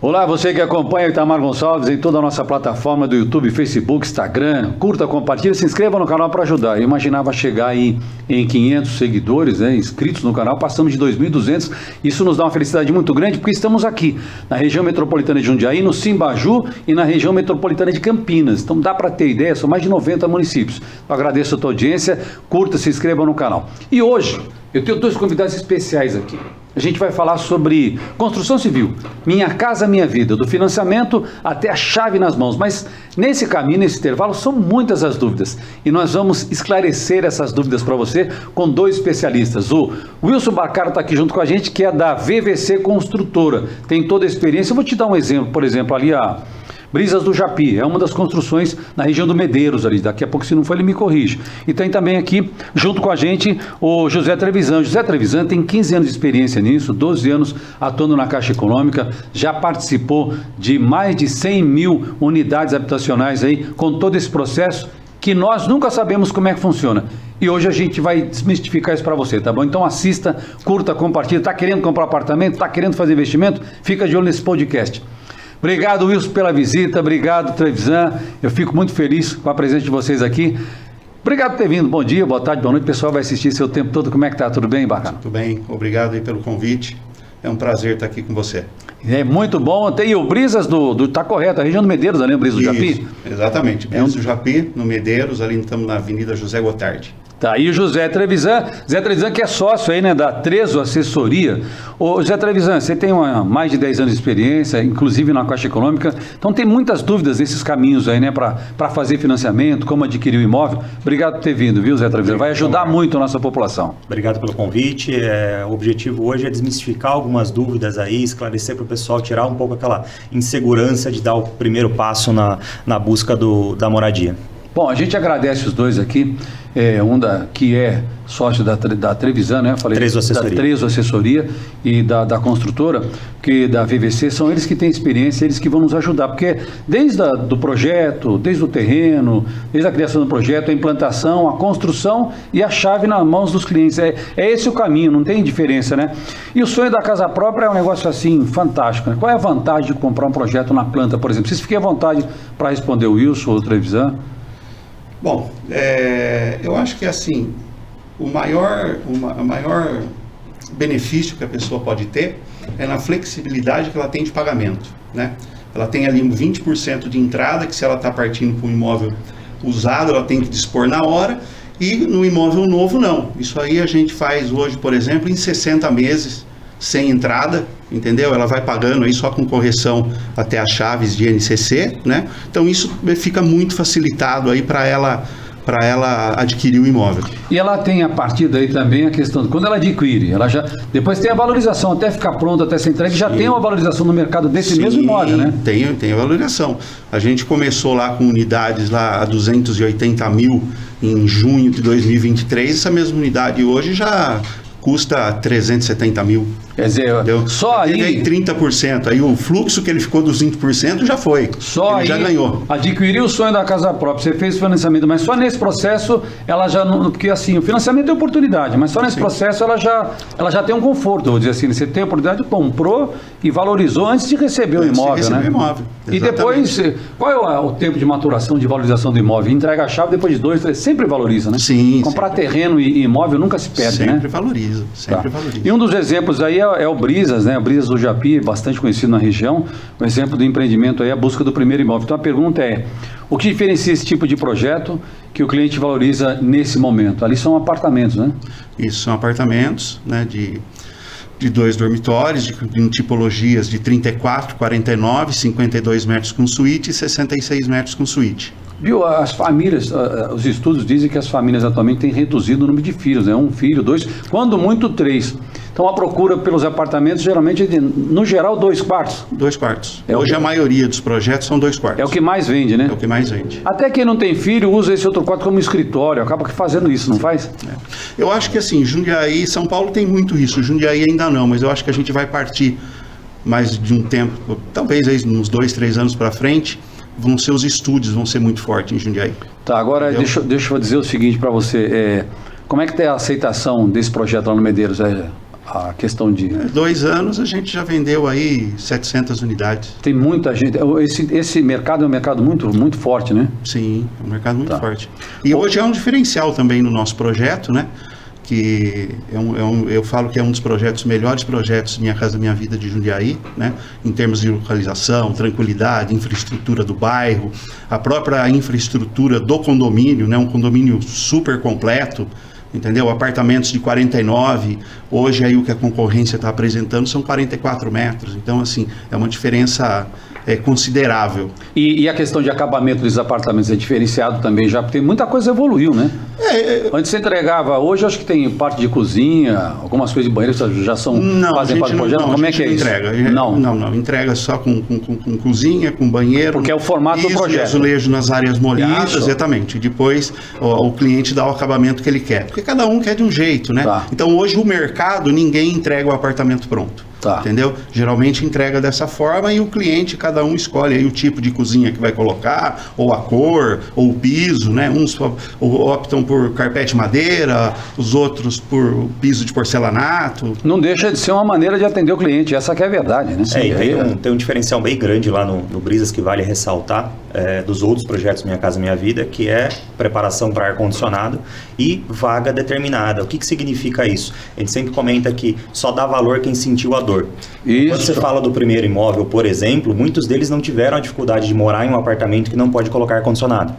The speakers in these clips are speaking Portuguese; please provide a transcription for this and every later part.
Olá, você que acompanha o Itamar Gonçalves em toda a nossa plataforma do YouTube, Facebook, Instagram. Curta, compartilha, se inscreva no canal para ajudar. Eu imaginava chegar aí em 500 seguidores, inscritos no canal, passamos de 2.200. Isso nos dá uma felicidade muito grande porque estamos aqui na região metropolitana de Jundiaí, no Simbaju e na região metropolitana de Campinas. Então dá para ter ideia, são mais de 90 municípios. Eu agradeço a tua audiência, curta, se inscreva no canal. E hoje eu tenho dois convidados especiais aqui. A gente vai falar sobre construção civil, Minha Casa Minha Vida, do financiamento até a chave nas mãos. Mas nesse caminho, nesse intervalo, são muitas as dúvidas. E nós vamos esclarecer essas dúvidas para você com dois especialistas. O Wilson Bacaro está aqui junto com a gente, que é da VVC Construtora. Tem toda a experiência. Eu vou te dar um exemplo, por exemplo, ali a Brisas do Japi, é uma das construções na região do Medeiros ali, daqui a pouco se não for ele me corrige. E tem também aqui, junto com a gente, o José Trevisan. José Trevisan tem 15 anos de experiência nisso, 12 anos atuando na Caixa Econômica, já participou de mais de 100 mil unidades habitacionais aí, com todo esse processo, que nós nunca sabemos como é que funciona. E hoje a gente vai desmistificar isso para você, tá bom? Então assista, curta, compartilha. Está querendo comprar apartamento? Está querendo fazer investimento? Fica de olho nesse podcast. Obrigado, Wilson, pela visita. Obrigado, Trevisan. Eu fico muito feliz com a presença de vocês aqui. Obrigado por ter vindo. Bom dia, boa tarde, boa noite. O pessoal vai assistir seu tempo todo. Como é que tá? Tudo bem, bacana? Tudo bem. Obrigado aí pelo convite. É um prazer estar aqui com você. É muito bom. Tem o Brisas tá correto, a região do Medeiros, ali, o Brisas do Japi? Exatamente. Brisas do Japi, no Medeiros, ali estamos na Avenida José Gotardi. Tá aí o José Trevisan. José Trevisan, que é sócio aí, né, da Trezo Assessoria. Ô, José Trevisan, você tem mais de 10 anos de experiência, inclusive na Caixa Econômica, então tem muitas dúvidas nesses caminhos aí, né, para fazer financiamento, como adquirir o imóvel. Obrigado por ter vindo, viu, José Trevisan? Vai ajudar muito a nossa população. Obrigado pelo convite. O objetivo hoje é desmistificar algumas dúvidas aí, esclarecer para o pessoal, tirar um pouco aquela insegurança de dar o primeiro passo na busca da moradia. Bom, a gente agradece os dois aqui, que é sócio da Trevisan, né? Eu falei Trezo Assessoria. Da Trezo Assessoria e da construtora, que da VVC, são eles que têm experiência, eles que vão nos ajudar, porque desde do projeto, desde o terreno, desde a criação do projeto, a implantação, a construção e a chave nas mãos dos clientes. É esse o caminho, não tem diferença, né? E o sonho da casa própria é um negócio assim, fantástico, né? Qual é a vantagem de comprar um projeto na planta, por exemplo? Vocês fiquem à vontade para responder o Wilson ou o Trevisan. Bom, eu acho que assim, o maior benefício que a pessoa pode ter é na flexibilidade que ela tem de pagamento, né? Ela tem ali um 20% de entrada, que se ela está partindo para um imóvel usado, ela tem que dispor na hora, e no imóvel novo não. Isso aí a gente faz hoje, por exemplo, em 60 meses, sem entrada, entendeu? Ela vai pagando aí só com correção até as chaves de INCC, né? Então isso fica muito facilitado aí para ela adquirir o imóvel. E ela tem a partir daí também a questão de quando ela adquire, ela já depois tem a valorização até ficar pronta, até ser entregue, já tem uma valorização no mercado desse mesmo imóvel, né? Tem a valorização. A gente começou lá com unidades lá a 280 mil em junho de 2023, essa mesma unidade hoje já custa 370 mil. Quer dizer, entendeu? Só aí 30%, aí o fluxo que ele ficou dos 20% já foi, só ele já ganhou. Adquiriu o sonho da casa própria, você fez o financiamento, mas só nesse processo ela já não, porque assim, o financiamento é oportunidade, mas só nesse processo ela já tem um conforto, vou dizer assim, você tem a oportunidade, comprou e valorizou antes de receber o imóvel, né? E depois, qual é o tempo de maturação, de valorização do imóvel? Entrega a chave depois de 2, 3, sempre valoriza, né? Sim. Comprar terreno e imóvel nunca se perde, sempre, né? Sempre valoriza. E um dos exemplos aí é o Brisas, né? O Brisas do Japi, bastante conhecido na região. O exemplo do empreendimento aí é a busca do primeiro imóvel. Então a pergunta é, o que diferencia esse tipo de projeto que o cliente valoriza nesse momento? Ali são apartamentos, né? Isso, são apartamentos, né? De 2 dormitórios, em tipologias de 34, 49, 52 metros com suíte e 66 metros com suíte. Viu, as famílias, os estudos dizem que as famílias atualmente têm reduzido o número de filhos, né? 1 filho, 2, quando muito 3. Então a procura pelos apartamentos geralmente é no geral 2 quartos. 2 quartos. Hoje a maioria dos projetos são 2 quartos. É o que mais vende, né? É o que mais vende. Até quem não tem filho usa esse outro quarto como escritório, acaba fazendo isso, não faz? Eu acho que assim, Jundiaí, São Paulo tem muito isso, Jundiaí ainda não, mas eu acho que a gente vai partir mais de um tempo, talvez aí uns 2, 3 anos para frente, os estúdios vão ser muito fortes em Jundiaí. Tá, agora deixa eu dizer o seguinte para você, como é que tem a aceitação desse projeto lá no Medeiros? a questão de... 2 anos a gente já vendeu aí 700 unidades. Tem muita gente. Esse mercado é um mercado muito, muito forte, né? Sim, é um mercado muito forte. E hoje é um diferencial também no nosso projeto, né? Que eu falo que é um dos melhores projetos Minha Casa Minha Vida de Jundiaí, né? Em termos de localização, tranquilidade, infraestrutura do bairro, a própria infraestrutura do condomínio, né? Um condomínio super completo, entendeu? Apartamentos de 49, hoje aí o que a concorrência está apresentando são 44 metros, então assim, é uma diferença considerável. E a questão de acabamento dos apartamentos é diferenciado também já, porque muita coisa evoluiu, né? Antes você entregava, hoje acho que tem parte de cozinha, algumas coisas de banheiro já são fazem parte do projeto. Como é que é isso? Não, entrega só com cozinha, com banheiro. Porque é o formato do projeto. Azulejo nas áreas molhadas, exatamente. Depois o cliente dá o acabamento que ele quer, porque cada um quer de um jeito, né? Tá. Então hoje o mercado, ninguém entrega o apartamento pronto. Tá. Entendeu? Geralmente entrega dessa forma e o cliente, cada um escolhe aí o tipo de cozinha que vai colocar, ou a cor, ou o piso, né? Uns optam por carpete madeira, os outros por piso de porcelanato. Não deixa de ser uma maneira de atender o cliente, essa que é a verdade, né? Tem um diferencial bem grande lá no Brisas que vale ressaltar dos outros projetos Minha Casa Minha Vida, que é preparação para ar-condicionado e vaga determinada. O que significa isso? A gente sempre comenta que só dá valor quem sentiu a dor. Quando você fala do primeiro imóvel, por exemplo, muitos deles não tiveram a dificuldade de morar em um apartamento que não pode colocar ar-condicionado.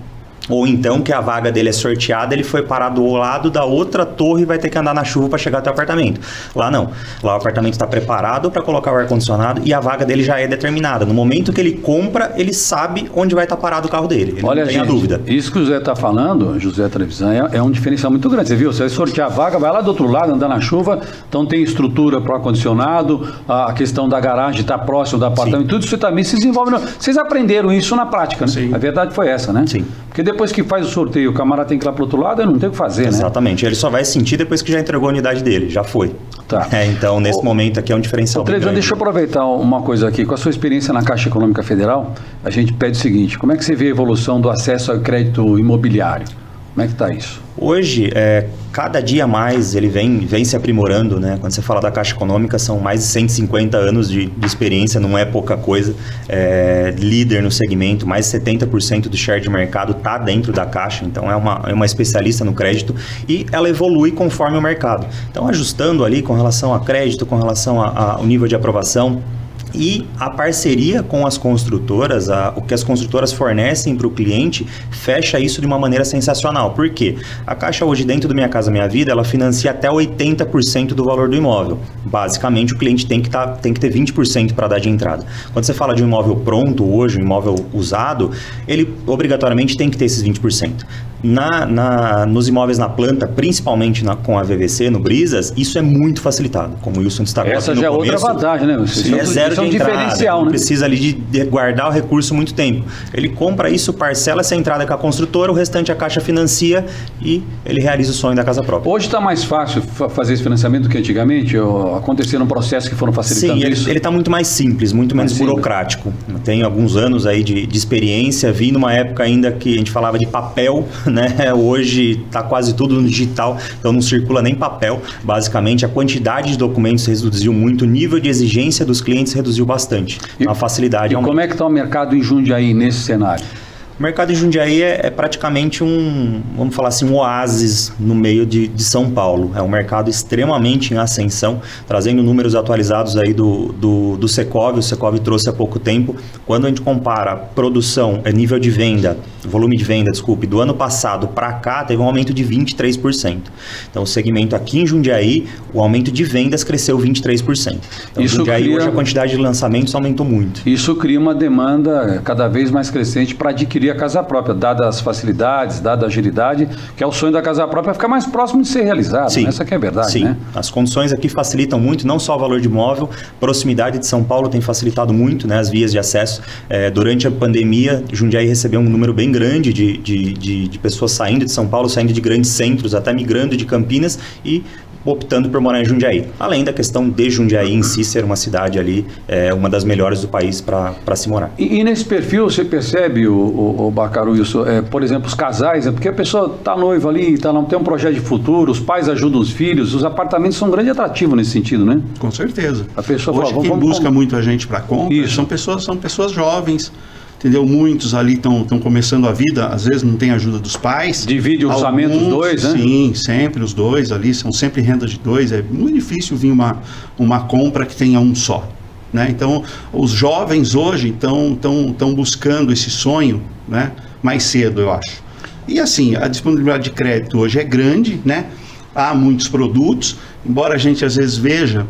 Ou então que a vaga dele é sorteada, ele foi parar do lado da outra torre e vai ter que andar na chuva para chegar até o apartamento. Lá não. Lá o apartamento está preparado para colocar o ar-condicionado e a vaga dele já é determinada. No momento que ele compra, ele sabe onde vai estar parado o carro dele. Ele não tem a dúvida. Isso que o José está falando, José Trevisan, é um diferencial muito grande. Você viu? Você vai sortear a vaga, vai lá do outro lado, andar na chuva, então tem estrutura para o ar-condicionado, a questão da garagem está próximo do apartamento, sim. Tudo isso também se desenvolve. Vocês aprenderam isso na prática, né? Sim. A verdade foi essa, né? Sim. Porque depois que faz o sorteio, o camarada tem que ir lá para o outro lado, não tem o que fazer, Exatamente. Né? Ele só vai sentir depois que já entregou a unidade dele, já foi. Tá. Então, nesse momento aqui é um diferencial bem grande. Deixa eu aproveitar uma coisa aqui. Com a sua experiência na Caixa Econômica Federal, a gente pede o seguinte, como é que você vê a evolução do acesso ao crédito imobiliário? Como é que está isso? Hoje, cada dia mais ele vem se aprimorando, né? Quando você fala da Caixa Econômica, são mais de 150 anos de experiência, não é pouca coisa. Líder no segmento, mais de 70% do share de mercado está dentro da Caixa, então é uma especialista no crédito e ela evolui conforme o mercado. Então, ajustando ali com relação a crédito, com relação ao nível de aprovação, e a parceria com as construtoras, o que as construtoras fornecem para o cliente, fecha isso de uma maneira sensacional. Por quê? A Caixa hoje, dentro do Minha Casa Minha Vida, ela financia até 80% do valor do imóvel. Basicamente, o cliente tem que ter 20% para dar de entrada. Quando você fala de um imóvel pronto hoje, um imóvel usado, ele obrigatoriamente tem que ter esses 20%. Nos imóveis na planta, principalmente com a VVC, no Brisas, isso é muito facilitado, como o Wilson destacou. Essa já é outra vantagem, né? É zero de diferencial, né? Não precisa ali de guardar o recurso muito tempo. Ele compra isso, parcela essa entrada com a construtora, o restante a Caixa financia e ele realiza o sonho da casa própria. Hoje está mais fácil fazer esse financiamento do que antigamente? Ou aconteceram processos que foram facilitando isso? Sim, ele está muito mais simples, muito menos burocrático. Tenho alguns anos aí de experiência, vim numa época ainda que a gente falava de papel, né? Hoje está quase tudo no digital, então não circula nem papel. Basicamente, a quantidade de documentos reduziu muito, o nível de exigência dos clientes reduziu bastante. A facilidade aumenta. E como é que está o mercado em Jundiaí nesse cenário? O mercado em Jundiaí é praticamente vamos falar assim, um oásis no meio de São Paulo. É um mercado extremamente em ascensão, trazendo números atualizados aí do Secovi. O Secovi trouxe há pouco tempo. Quando a gente compara produção, nível de venda, volume de venda, desculpe, do ano passado para cá, teve um aumento de 23%. Então, o segmento aqui em Jundiaí, o aumento de vendas cresceu 23%. Então, em Jundiaí, hoje a quantidade de lançamentos aumentou muito. Isso cria uma demanda cada vez mais crescente para adquirir a casa própria, dadas as facilidades, dada a agilidade, que é o sonho da casa própria, ficar mais próximo de ser realizado. Sim. Essa que é a verdade, sim. Né? As condições aqui facilitam muito, não só o valor de imóvel, proximidade de São Paulo tem facilitado muito, né, as vias de acesso. Durante a pandemia, Jundiaí recebeu um número bem grande de pessoas saindo de São Paulo, saindo de grandes centros, até migrando de Campinas e optando por morar em Jundiaí. Além da questão de Jundiaí em si ser uma cidade ali, uma das melhores do país para se morar. E nesse perfil você percebe, o Bacaro, Wilson, por exemplo, os casais, porque a pessoa está noiva ali, tem um projeto de futuro, os pais ajudam os filhos, os apartamentos são um grande atrativo nesse sentido, né? Com certeza. A pessoa hoje fala, quem busca muito a gente para compra são pessoas jovens, entendeu? Muitos ali estão começando a vida, às vezes não tem ajuda dos pais. Divide o orçamento dos dois, né? Sim, sempre os dois ali, são sempre rendas de dois. É muito difícil vir uma compra que tenha um só, né? Então, os jovens hoje estão buscando esse sonho, né? Mais cedo, eu acho. E assim, a disponibilidade de crédito hoje é grande, né? Há muitos produtos, embora a gente às vezes veja,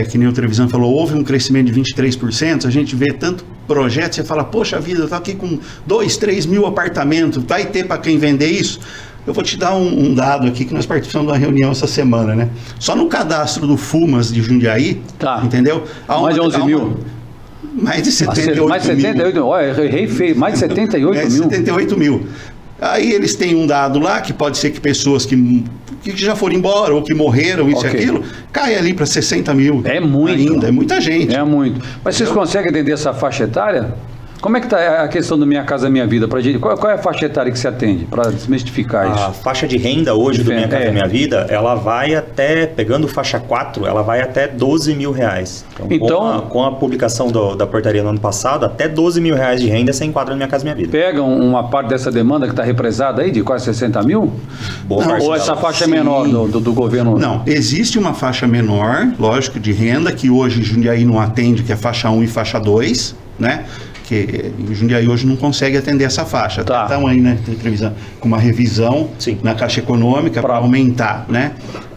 que nem o Trevisan falou, houve um crescimento de 23%, a gente vê tanto projeto, você fala, poxa vida, eu estou aqui com 2, 3 mil apartamentos, vai ter para quem vender isso? Eu vou te dar um dado aqui, que nós participamos de uma reunião essa semana, né? Só no cadastro do FUMAS de Jundiaí, entendeu? Mais de 11 mil. Mais de 78 mil. Mais de 78 mil, errei feio, mais de 78 mil. 78 mil. Aí eles têm um dado lá, que pode ser que pessoas que já foram embora ou que morreram, isso e aquilo, cai ali para 60 mil. É muito. Ainda, é muita gente. É muito. Mas vocês conseguem entender essa faixa etária? Como é que está a questão do Minha Casa Minha Vida? Qual é a faixa etária que você atende, para desmistificar isso? A faixa de renda hoje do Minha Casa Minha Vida, ela vai até, pegando faixa 4, ela vai até 12 mil reais. Então com a publicação da portaria no ano passado, até 12 mil reais de renda você enquadra no Minha Casa Minha Vida. Pegam uma parte dessa demanda que está represada aí, de quase 60 mil? Ou essa faixa é menor do governo? Não, existe uma faixa menor, lógico, de renda, que hoje Jundiaí não atende, que é faixa 1 e faixa 2, né? Que o Jundiaí hoje não consegue atender essa faixa. Estão aí, né, com uma revisão na Caixa Econômica para aumentar, né?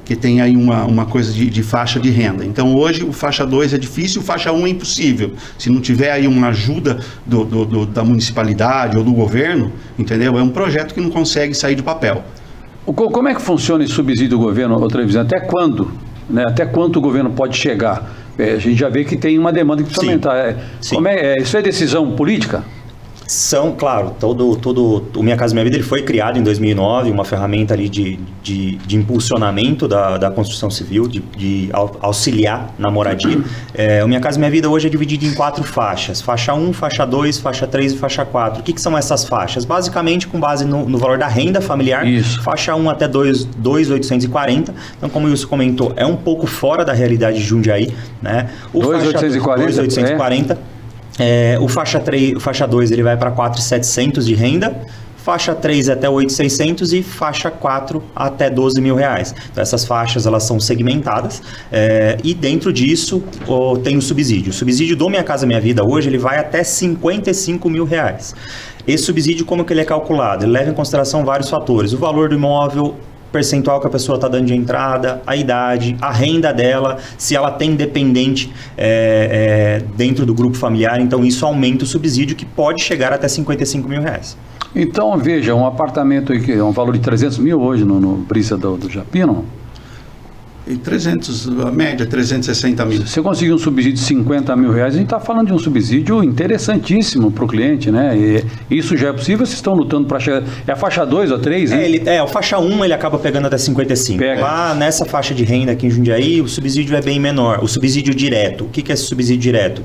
Que tem aí uma coisa de faixa de renda. Então hoje o faixa 2 é difícil, o faixa 1 é impossível. Se não tiver aí uma ajuda da municipalidade ou do governo, entendeu? É um projeto que não consegue sair do papel. Como é que funciona esse subsídio do governo, Trevisan? Até quando? Né? Até quanto o governo pode chegar? A gente já vê que tem uma demanda que precisa aumentar. Isso é decisão política? São, claro, o Minha Casa Minha Vida ele foi criado em 2009, uma ferramenta ali de impulsionamento da construção civil, de auxiliar na moradia. O Minha Casa Minha Vida hoje é dividido em 4 faixas, faixa 1, faixa 2, faixa 3 e faixa 4. O que são essas faixas? Basicamente com base no valor da renda familiar, faixa 1 até 2.840, então como o Wilson comentou, é um pouco fora da realidade de Jundiaí, né? O 2.840, o faixa 2 ele vai para 4.700 de renda, faixa 3 até 8.600 e faixa 4 até 12 mil reais. Então essas faixas elas são segmentadas e dentro disso tem o subsídio. O subsídio do Minha Casa Minha Vida hoje ele vai até 55 mil reais. Esse subsídio como que ele é calculado? Ele leva em consideração vários fatores, o valor do imóvel, percentual que a pessoa está dando de entrada, a idade, a renda dela, se ela tem dependente dentro do grupo familiar, então isso aumenta o subsídio que pode chegar até 55 mil reais. Então, veja, um apartamento aí que é um valor de 300 mil hoje no Brisa do Japino. E 300, a média, 360 mil. Se você conseguir um subsídio de 50 mil reais, a gente está falando de um subsídio interessantíssimo para o cliente, né? E isso já é possível, vocês estão lutando para chegar... É a faixa 2 ou 3, né? O faixa 1 ele acaba pegando até 55. Lá nessa faixa de renda aqui em Jundiaí, o subsídio é bem menor. O subsídio direto, o que é esse subsídio direto?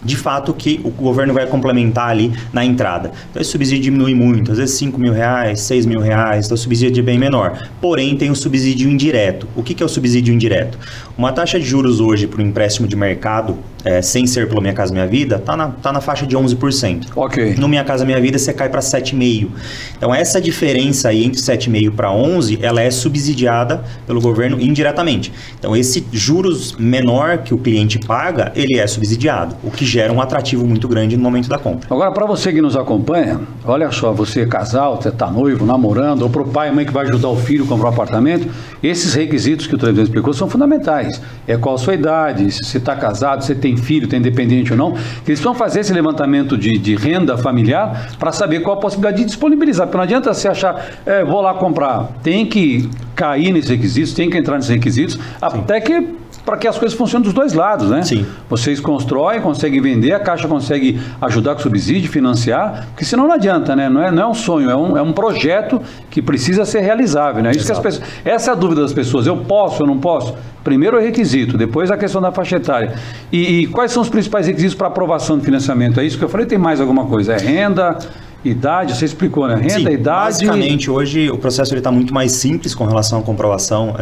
De fato que o governo vai complementar ali na entrada. Então esse subsídio diminui muito, às vezes 5 mil reais, 6 mil reais, então o subsídio é bem menor. Porém tem o subsídio indireto. O que é o subsídio indireto? Uma taxa de juros hoje para o empréstimo de mercado, sem ser pelo Minha Casa Minha Vida, tá na faixa de 11%. Ok. No Minha Casa Minha Vida você cai para 7,5%. Então essa diferença aí entre 7,5% para 11%, ela é subsidiada pelo governo indiretamente. Então esse juros menor que o cliente paga, ele é subsidiado, o que gera um atrativo muito grande no momento da compra. Agora, para você que nos acompanha, olha só, você é casal, você está noivo, namorando, ou para o pai e mãe que vai ajudar o filho a comprar um apartamento, esses requisitos que o Trevisan explicou são fundamentais. Qual a sua idade, se você está casado, se tem filho, tem dependente ou não, que eles precisam fazer esse levantamento de renda familiar para saber qual a possibilidade de disponibilizar, porque não adianta você achar, vou lá comprar, tem que cair nesses requisitos, tem que entrar nesses requisitos, até que para que as coisas funcionem dos dois lados, né? Sim. Vocês constroem, conseguem vender, a Caixa consegue ajudar com subsídio, financiar, porque senão não adianta, né? Não é um sonho, é um projeto que precisa ser realizável, né? Isso que as pessoas, essa é a dúvida das pessoas, eu posso, eu não posso? Primeiro é o requisito, depois a questão da faixa etária. E quais são os principais requisitos para aprovação de financiamento? É isso que eu falei, tem mais alguma coisa? É renda... Idade, você explicou, né? Renda, Sim, idade... basicamente, hoje o processo está muito mais simples com relação à comprovação,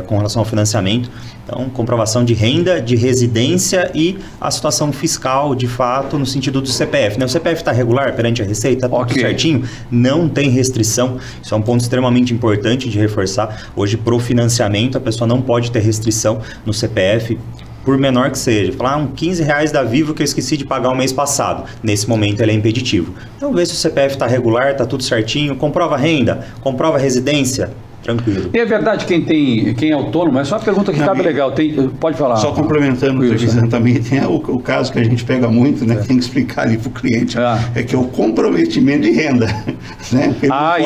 com relação ao financiamento. Então, comprovação de renda, de residência e a situação fiscal, de fato, no sentido do CPF. Né? O CPF está regular perante a Receita, está tudo certinho, não tem restrição. Isso é um ponto extremamente importante de reforçar. Hoje, para o financiamento, a pessoa não pode ter restrição no CPF, por menor que seja. Falar, R$15 da Vivo que eu esqueci de pagar o mês passado. Nesse momento ele é impeditivo. Então vê se o CPF está regular, está tudo certinho, comprova a renda, comprova a residência, tranquilo. E é verdade, quem é autônomo, é só uma pergunta que cabe legal, pode falar. Só complementando, também tem o caso que a gente pega muito, né? Tem que explicar ali para o cliente, é que é o comprometimento de renda. Né?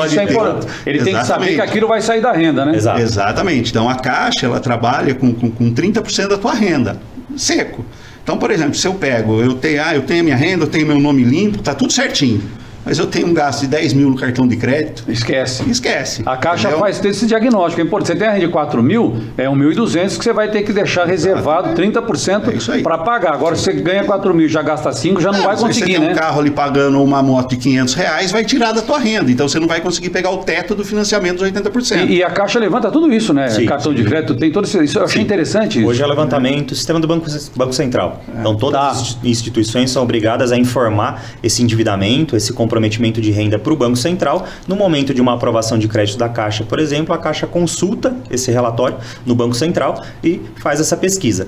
Isso é importante. Ele tem que saber que aquilo vai sair da renda, né? Exato. Exatamente. Então a Caixa, ela trabalha com 30% da tua renda, seco. Então, por exemplo, se eu pego, eu tenho a minha renda, eu tenho meu nome limpo, tá tudo certinho. Mas eu tenho um gasto de 10 mil no cartão de crédito. Esquece. A Caixa faz esse diagnóstico. É importante. Você tem a renda de 4 mil, é 1.200 que você vai ter que deixar reservado 30% para pagar. Agora, se você ganha 4 mil e já gasta 5, já não vai conseguir, né? Você tem um carro ali pagando uma moto de R$500, vai tirar da tua renda. Então, você não vai conseguir pegar o teto do financiamento dos 80%. E a Caixa levanta tudo isso, né? Sim, cartão de crédito, tem todo isso. Eu achei interessante isso. Hoje é o levantamento, sistema do Banco Central. Então, todas as instituições são obrigadas a informar esse endividamento, esse comprometimento de renda para o Banco Central. No momento de uma aprovação de crédito da Caixa, por exemplo, a Caixa consulta esse relatório no Banco Central e faz essa pesquisa.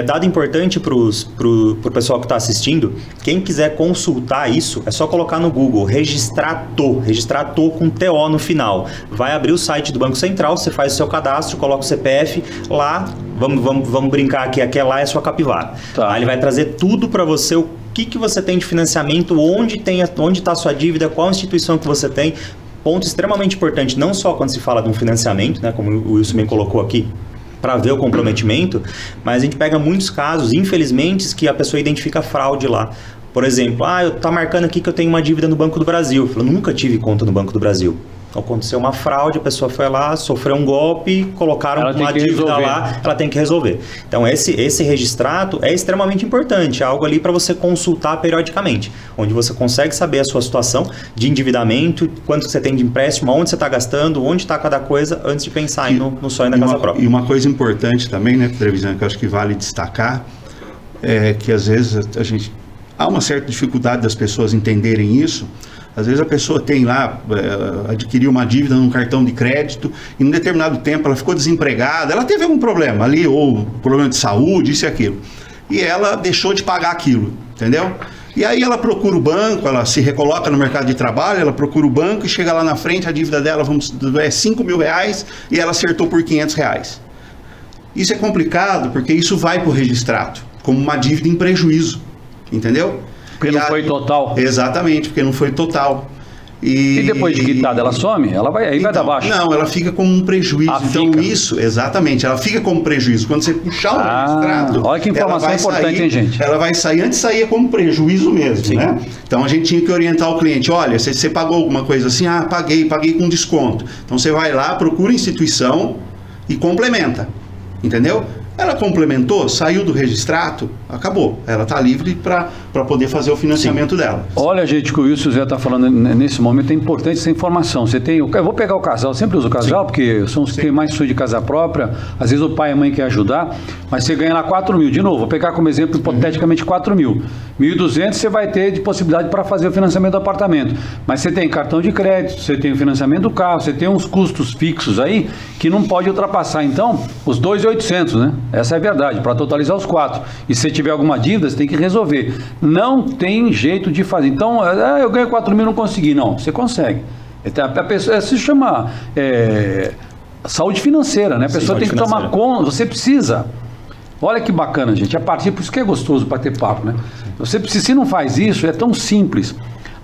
Dado importante para o pessoal que está assistindo, quem quiser consultar isso, é só colocar no Google, Registrato com TO no final. Vai abrir o site do Banco Central, você faz o seu cadastro, coloca o CPF, lá, vamos brincar aqui, lá é a sua capivara. Aí ele vai trazer tudo para você, o que você tem de financiamento, onde está a sua dívida, qual instituição que você tem. Ponto extremamente importante, não só quando se fala de um financiamento, né, como o Wilson bem colocou aqui, para ver o comprometimento, mas a gente pega muitos casos, infelizmente, que a pessoa identifica fraude lá. Por exemplo, tá marcando aqui que eu tenho uma dívida no Banco do Brasil. Eu nunca tive conta no Banco do Brasil. Aconteceu uma fraude, a pessoa foi lá, sofreu um golpe, colocaram uma dívida lá, ela tem que resolver. Então esse registrato é extremamente importante, é algo ali para você consultar periodicamente, onde você consegue saber a sua situação de endividamento, quanto você tem de empréstimo, onde você está gastando, onde está cada coisa, antes de pensar no sonho da casa própria. E uma coisa importante também, né, Trevisan, que eu acho que vale destacar, é que às vezes há uma certa dificuldade das pessoas entenderem isso. Às vezes a pessoa tem lá, adquiriu uma dívida num cartão de crédito e em um determinado tempo ela ficou desempregada, ela teve algum problema ali, ou problema de saúde, isso e aquilo. E ela deixou de pagar aquilo, entendeu? E aí ela procura o banco, ela se recoloca no mercado de trabalho, ela procura o banco e chega lá na frente, a dívida dela é R$5.000 e ela acertou por R$500. Isso é complicado porque isso vai para o registrado como uma dívida em prejuízo, entendeu? Porque não foi total. Exatamente, porque não foi total. E depois de quitada, ela some? Ela vai dar baixo? Não, ela fica como um prejuízo. Isso, exatamente, ela fica como prejuízo. Quando você puxar o registrado... Olha que informação importante, hein, gente? Ela vai sair, antes saía como prejuízo mesmo, né? Então a gente tinha que orientar o cliente, olha, você pagou alguma coisa assim? Paguei com desconto. Então você vai lá, procura a instituição e complementa, entendeu? Ela complementou, saiu do registrato, acabou. Ela está livre para poder fazer o financiamento dela. Olha, gente, que o Wilson já está falando nesse momento, é importante essa informação. Eu vou pegar o casal, eu sempre uso o casal, porque são os que mais são de casa própria. Às vezes o pai e a mãe querem ajudar, mas você ganha lá 4 mil. De novo, vou pegar como exemplo, hipoteticamente, 4 mil. 1.200 você vai ter de possibilidade para fazer o financiamento do apartamento. Mas você tem cartão de crédito, você tem o financiamento do carro, você tem uns custos fixos aí que não pode ultrapassar. Então, os 2.800, né? Essa é a verdade, para totalizar os 4. E se tiver alguma dívida, você tem que resolver. Não tem jeito de fazer. Então, eu ganho 4 mil, não consegui. Não, você consegue. A pessoa se chama saúde financeira, né? A pessoa tem que tomar conta, você precisa. Olha que bacana, gente. Por isso que é gostoso bater papo, né? Você precisa, se não faz isso, é tão simples.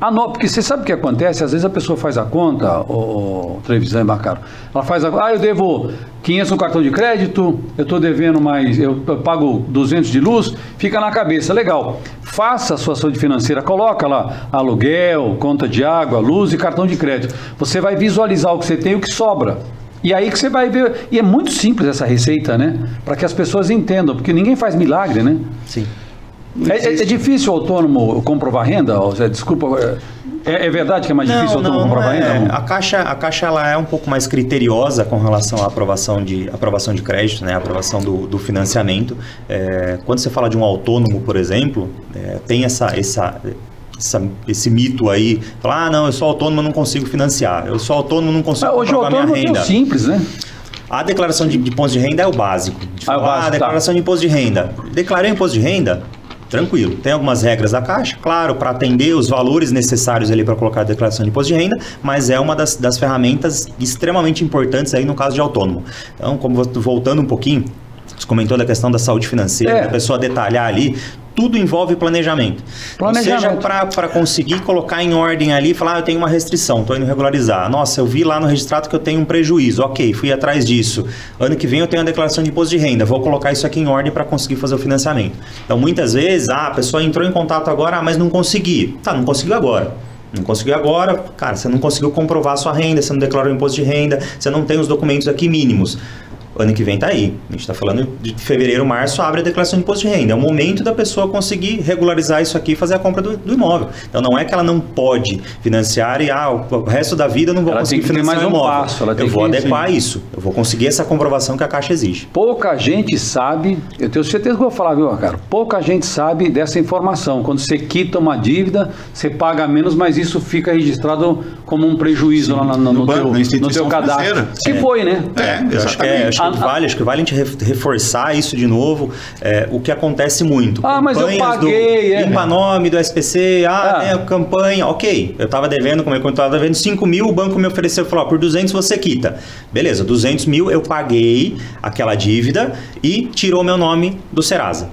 Porque você sabe o que acontece? Às vezes a pessoa faz a conta, o Trevisan Bacaro, ela faz eu devo 500 no cartão de crédito, eu estou devendo mais, eu pago 200 de luz, fica na cabeça, legal. Faça a sua saúde financeira, coloca lá aluguel, conta de água, luz e cartão de crédito. Você vai visualizar o que você tem e o que sobra. E aí que você vai ver, e é muito simples essa receita, né? Para que as pessoas entendam, porque ninguém faz milagre, né? Sim. É difícil o autônomo comprovar renda? Desculpa, é verdade que é mais difícil o autônomo comprovar renda? A Caixa ela é um pouco mais criteriosa com relação à aprovação de crédito, né? A aprovação do financiamento. Quando você fala de um autônomo, por exemplo, tem esse mito aí, falar, não, eu sou autônomo, não consigo financiar, eu sou autônomo, não consigo comprovar minha renda. Hoje o autônomo é simples, né? A declaração de imposto de renda é o básico. A declaração de imposto de renda. Declarei imposto de renda? Tranquilo. Tem algumas regras da Caixa, claro, para atender os valores necessários ali para colocar a declaração de imposto de renda, mas é uma das ferramentas extremamente importantes aí no caso de autônomo. Então, voltando um pouquinho, você comentou da questão da saúde financeira, da pessoa detalhar ali, tudo envolve planejamento. Seja para conseguir colocar em ordem ali e falar, eu tenho uma restrição, estou indo regularizar. Nossa, eu vi lá no registrado que eu tenho um prejuízo. Ok, fui atrás disso. Ano que vem eu tenho a declaração de imposto de renda. Vou colocar isso aqui em ordem para conseguir fazer o financiamento. Então, muitas vezes, a pessoa entrou em contato agora, mas não consegui. Tá, não conseguiu agora. Não conseguiu agora, cara, você não conseguiu comprovar a sua renda, você não declarou o imposto de renda, você não tem os documentos aqui mínimos. Ano que vem está aí. A gente está falando de fevereiro, março, abre a declaração de imposto de renda. É o momento da pessoa conseguir regularizar isso aqui e fazer a compra do imóvel. Então não é que ela não pode financiar e o resto da vida eu não vou conseguir financiar o imóvel. Eu vou adequar isso. Eu vou conseguir essa comprovação que a Caixa exige. Pouca gente sabe, eu tenho certeza que eu vou falar, viu, cara? Pouca gente sabe dessa informação. Quando você quita uma dívida, você paga menos, mas isso fica registrado como um prejuízo lá no teu cadastro. Que foi, né? Acho que vale a gente reforçar isso de novo, o que acontece muito. Mas eu paguei. Limpa nome do SPC, campanha, ok. Eu estava devendo, como eu estava devendo 5 mil, o banco me ofereceu, falou, por 200 você quita. Beleza, 200 mil eu paguei aquela dívida e tirou meu nome do Serasa.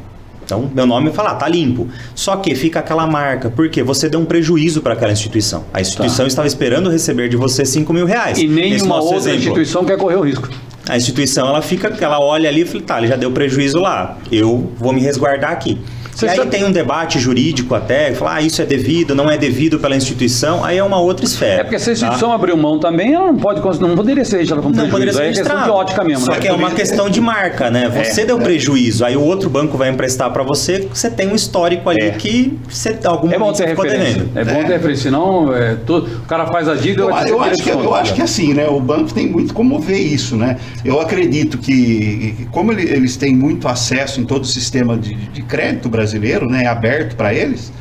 Então, meu nome fala, tá limpo. Só que fica aquela marca, porque você deu um prejuízo para aquela instituição. A instituição estava esperando receber de você 5 mil reais. E nenhuma outra instituição quer correr o risco. A instituição, ela olha ali e fala, ele já deu prejuízo lá, eu vou me resguardar aqui. E aí tem um debate jurídico até, falar, isso é devido, não é devido pela instituição, aí é uma outra esfera. Porque se a instituição abriu mão também, ela não poderia ser registrada como prejuízo. Poderia ser registrado. É questão de ótica mesmo. Só que é uma questão de marca, né? Você deu prejuízo, aí o outro banco vai emprestar para você, você tem um histórico ali que você algum momento ficou devendo. É bom ter referência, senão o cara faz a dívida... Eu acho que assim, né? O banco tem muito como ver isso, né? Eu acredito que, como eles têm muito acesso em todo o sistema de crédito brasileiro, né, aberto para eles,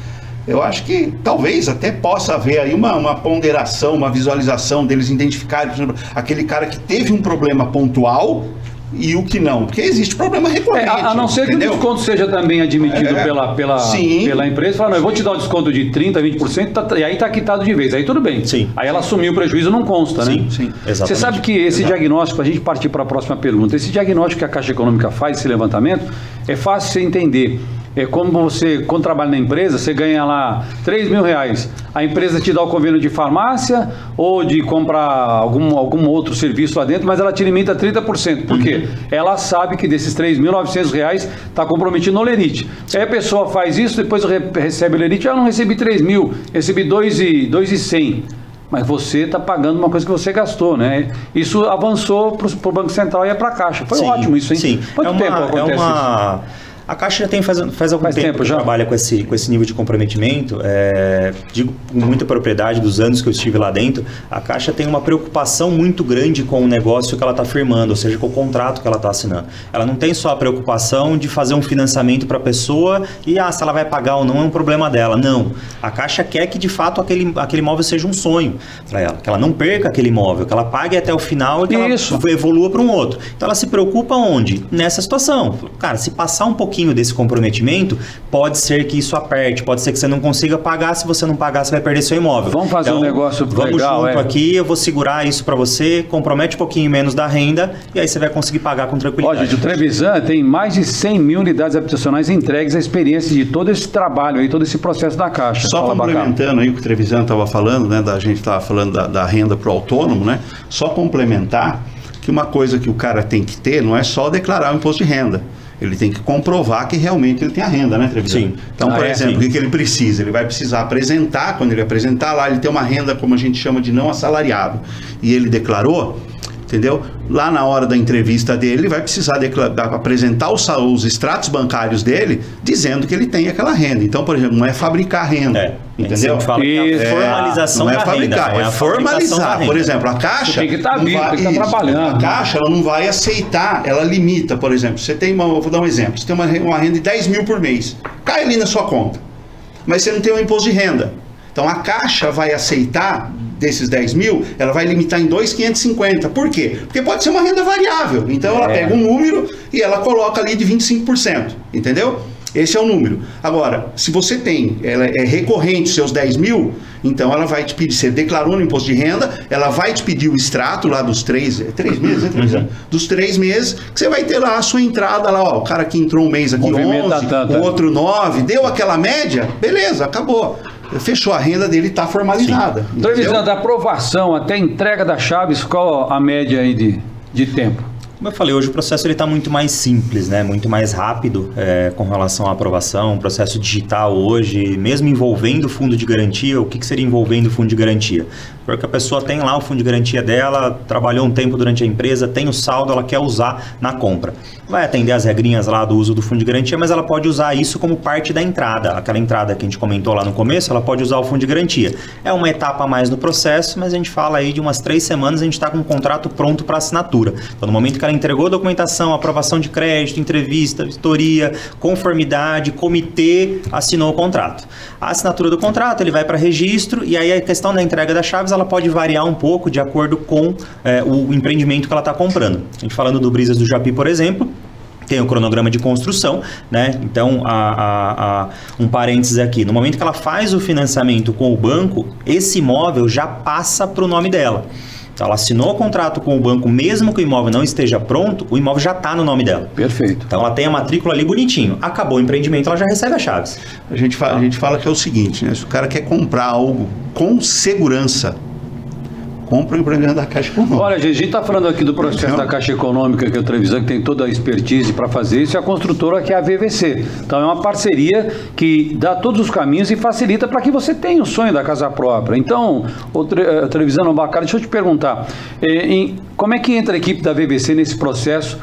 eu acho que talvez até possa haver aí uma ponderação, uma visualização deles identificarem, por exemplo, aquele cara que teve um problema pontual e o que não, porque existe problema recorrente. A não ser que o desconto seja também admitido pela empresa, fala, não, eu vou te dar um desconto de 30%, 20%, e aí está quitado de vez, aí tudo bem. Sim. Aí ela assumiu o prejuízo, não consta, né? Sim, exatamente. Você sabe que esse diagnóstico, a gente partir para a próxima pergunta, esse diagnóstico que a Caixa Econômica faz, esse levantamento, é fácil você entender. É como você, quando trabalha na empresa, você ganha lá 3 mil reais. A empresa te dá o convênio de farmácia ou de comprar algum outro serviço lá dentro, mas ela te limita 30%. Por quê? Ela sabe que desses 3.900 reais está comprometido no Lerite. Aí a pessoa faz isso, depois recebe o Lerite, não recebi 3 mil, recebi 2.100. Mas você está pagando uma coisa que você gastou, né? Isso avançou para o Banco Central e é para a Caixa. Foi ótimo isso, hein? Sim. Quanto tempo acontece isso? A Caixa já tem faz algum tempo que trabalha com esse nível de comprometimento. Digo com muita propriedade dos anos que eu estive lá dentro, a Caixa tem uma preocupação muito grande com o negócio que ela está firmando, ou seja, com o contrato que ela está assinando. Ela não tem só a preocupação de fazer um financiamento para a pessoa e se ela vai pagar ou não é um problema dela. Não. A Caixa quer que de fato aquele imóvel seja um sonho para ela, que ela não perca aquele imóvel, que ela pague até o final e que ela evolua para um outro. Então ela se preocupa onde? Nessa situação. Cara, se passar um pouquinho pouquinho desse comprometimento, pode ser que isso aperte, pode ser que você não consiga pagar, se você não pagar, você vai perder seu imóvel. Vamos fazer um negócio legal, vamos junto aqui, eu vou segurar isso para você, compromete um pouquinho menos da renda, e aí você vai conseguir pagar com tranquilidade. Ó, gente, o Trevisan tem mais de 100 mil unidades habitacionais entregues, a experiência de todo esse trabalho aí, todo esse processo da Caixa. Só complementando aí o que o Trevisan estava falando, né, a gente estava falando da renda para o autônomo, né, só complementar que uma coisa que o cara tem que ter não é só declarar o imposto de renda. Ele tem que comprovar que realmente ele tem a renda, né, Trevisan? Sim. Então, por exemplo, o que ele precisa? Ele vai precisar apresentar, quando ele apresentar lá, ele tem uma renda, como a gente chama de não assalariado, e ele declarou, entendeu? Lá na hora da entrevista dele, ele vai precisar apresentar os extratos bancários dele, dizendo que ele tem aquela renda. Então, por exemplo, não é fabricar renda, entendeu? Fala que é formalização não é da fabricar, renda, é formalizar. Por exemplo, a Caixa tem que estar vivo, tem que estar trabalhando. A Caixa, ela não vai aceitar, ela limita, por exemplo, você tem eu vou dar um exemplo, você tem uma renda de 10 mil por mês, cai ali na sua conta, mas você não tem um imposto de renda. Então, a Caixa vai aceitar desses 10 mil, ela vai limitar em 2.550. Por quê? Porque pode ser uma renda variável. Então, ela pega um número e ela coloca ali de 25%. Entendeu? Esse é o número. Agora, se você tem, ela é recorrente, seus 10 mil, então ela vai te pedir, você declarou no imposto de renda, ela vai te pedir o extrato lá dos 3 meses, né? Dos 3 meses, que você vai ter lá a sua entrada lá, ó, o cara que entrou um mês aqui 11, o outro 9, deu aquela média, beleza, acabou. Fechou, a renda dele está formalizada. Trevisan, da aprovação até a entrega das chaves, qual a média aí de tempo? Como eu falei, hoje o processo está muito mais simples, né? Muito mais rápido com relação à aprovação. O processo digital hoje, mesmo envolvendo o fundo de garantia, o que seria envolvendo o fundo de garantia? Porque a pessoa tem lá o fundo de garantia dela, trabalhou um tempo durante a empresa, tem o saldo, ela quer usar na compra. Vai atender as regrinhas lá do uso do fundo de garantia, mas ela pode usar isso como parte da entrada. Aquela entrada que a gente comentou lá no começo, ela pode usar o fundo de garantia. É uma etapa a mais no processo, mas a gente fala aí de umas 3 semanas, a gente está com um contrato pronto para assinatura. Então, no momento que ela entregou a documentação, aprovação de crédito, entrevista, vistoria, conformidade, comitê, assinou o contrato. A assinatura do contrato, ele vai para registro, e aí a questão da entrega das chaves, ela pode variar um pouco de acordo com o empreendimento que ela está comprando. A gente falando do Brisas do Japi, por exemplo, tem o cronograma de construção, né? Então, um parênteses aqui. No momento que ela faz o financiamento com o banco, esse imóvel já passa para o nome dela. Então, ela assinou o contrato com o banco, mesmo que o imóvel não esteja pronto, o imóvel já está no nome dela. Perfeito. Então, ela tem a matrícula ali bonitinho. Acabou o empreendimento, ela já recebe as chaves. A gente fala que é o seguinte, né? Se o cara quer comprar algo com segurança, compra o empreendimento da Caixa Econômica. Olha, gente, a gente está falando aqui do processo da Caixa Econômica, que é o Trevisan, que tem toda a expertise para fazer isso, e a construtora, que é a VVC. Então, é uma parceria que dá todos os caminhos e facilita para que você tenha o sonho da casa própria. Então, o Trevisan Bacana, deixa eu te perguntar, como é que entra a equipe da VVC nesse processo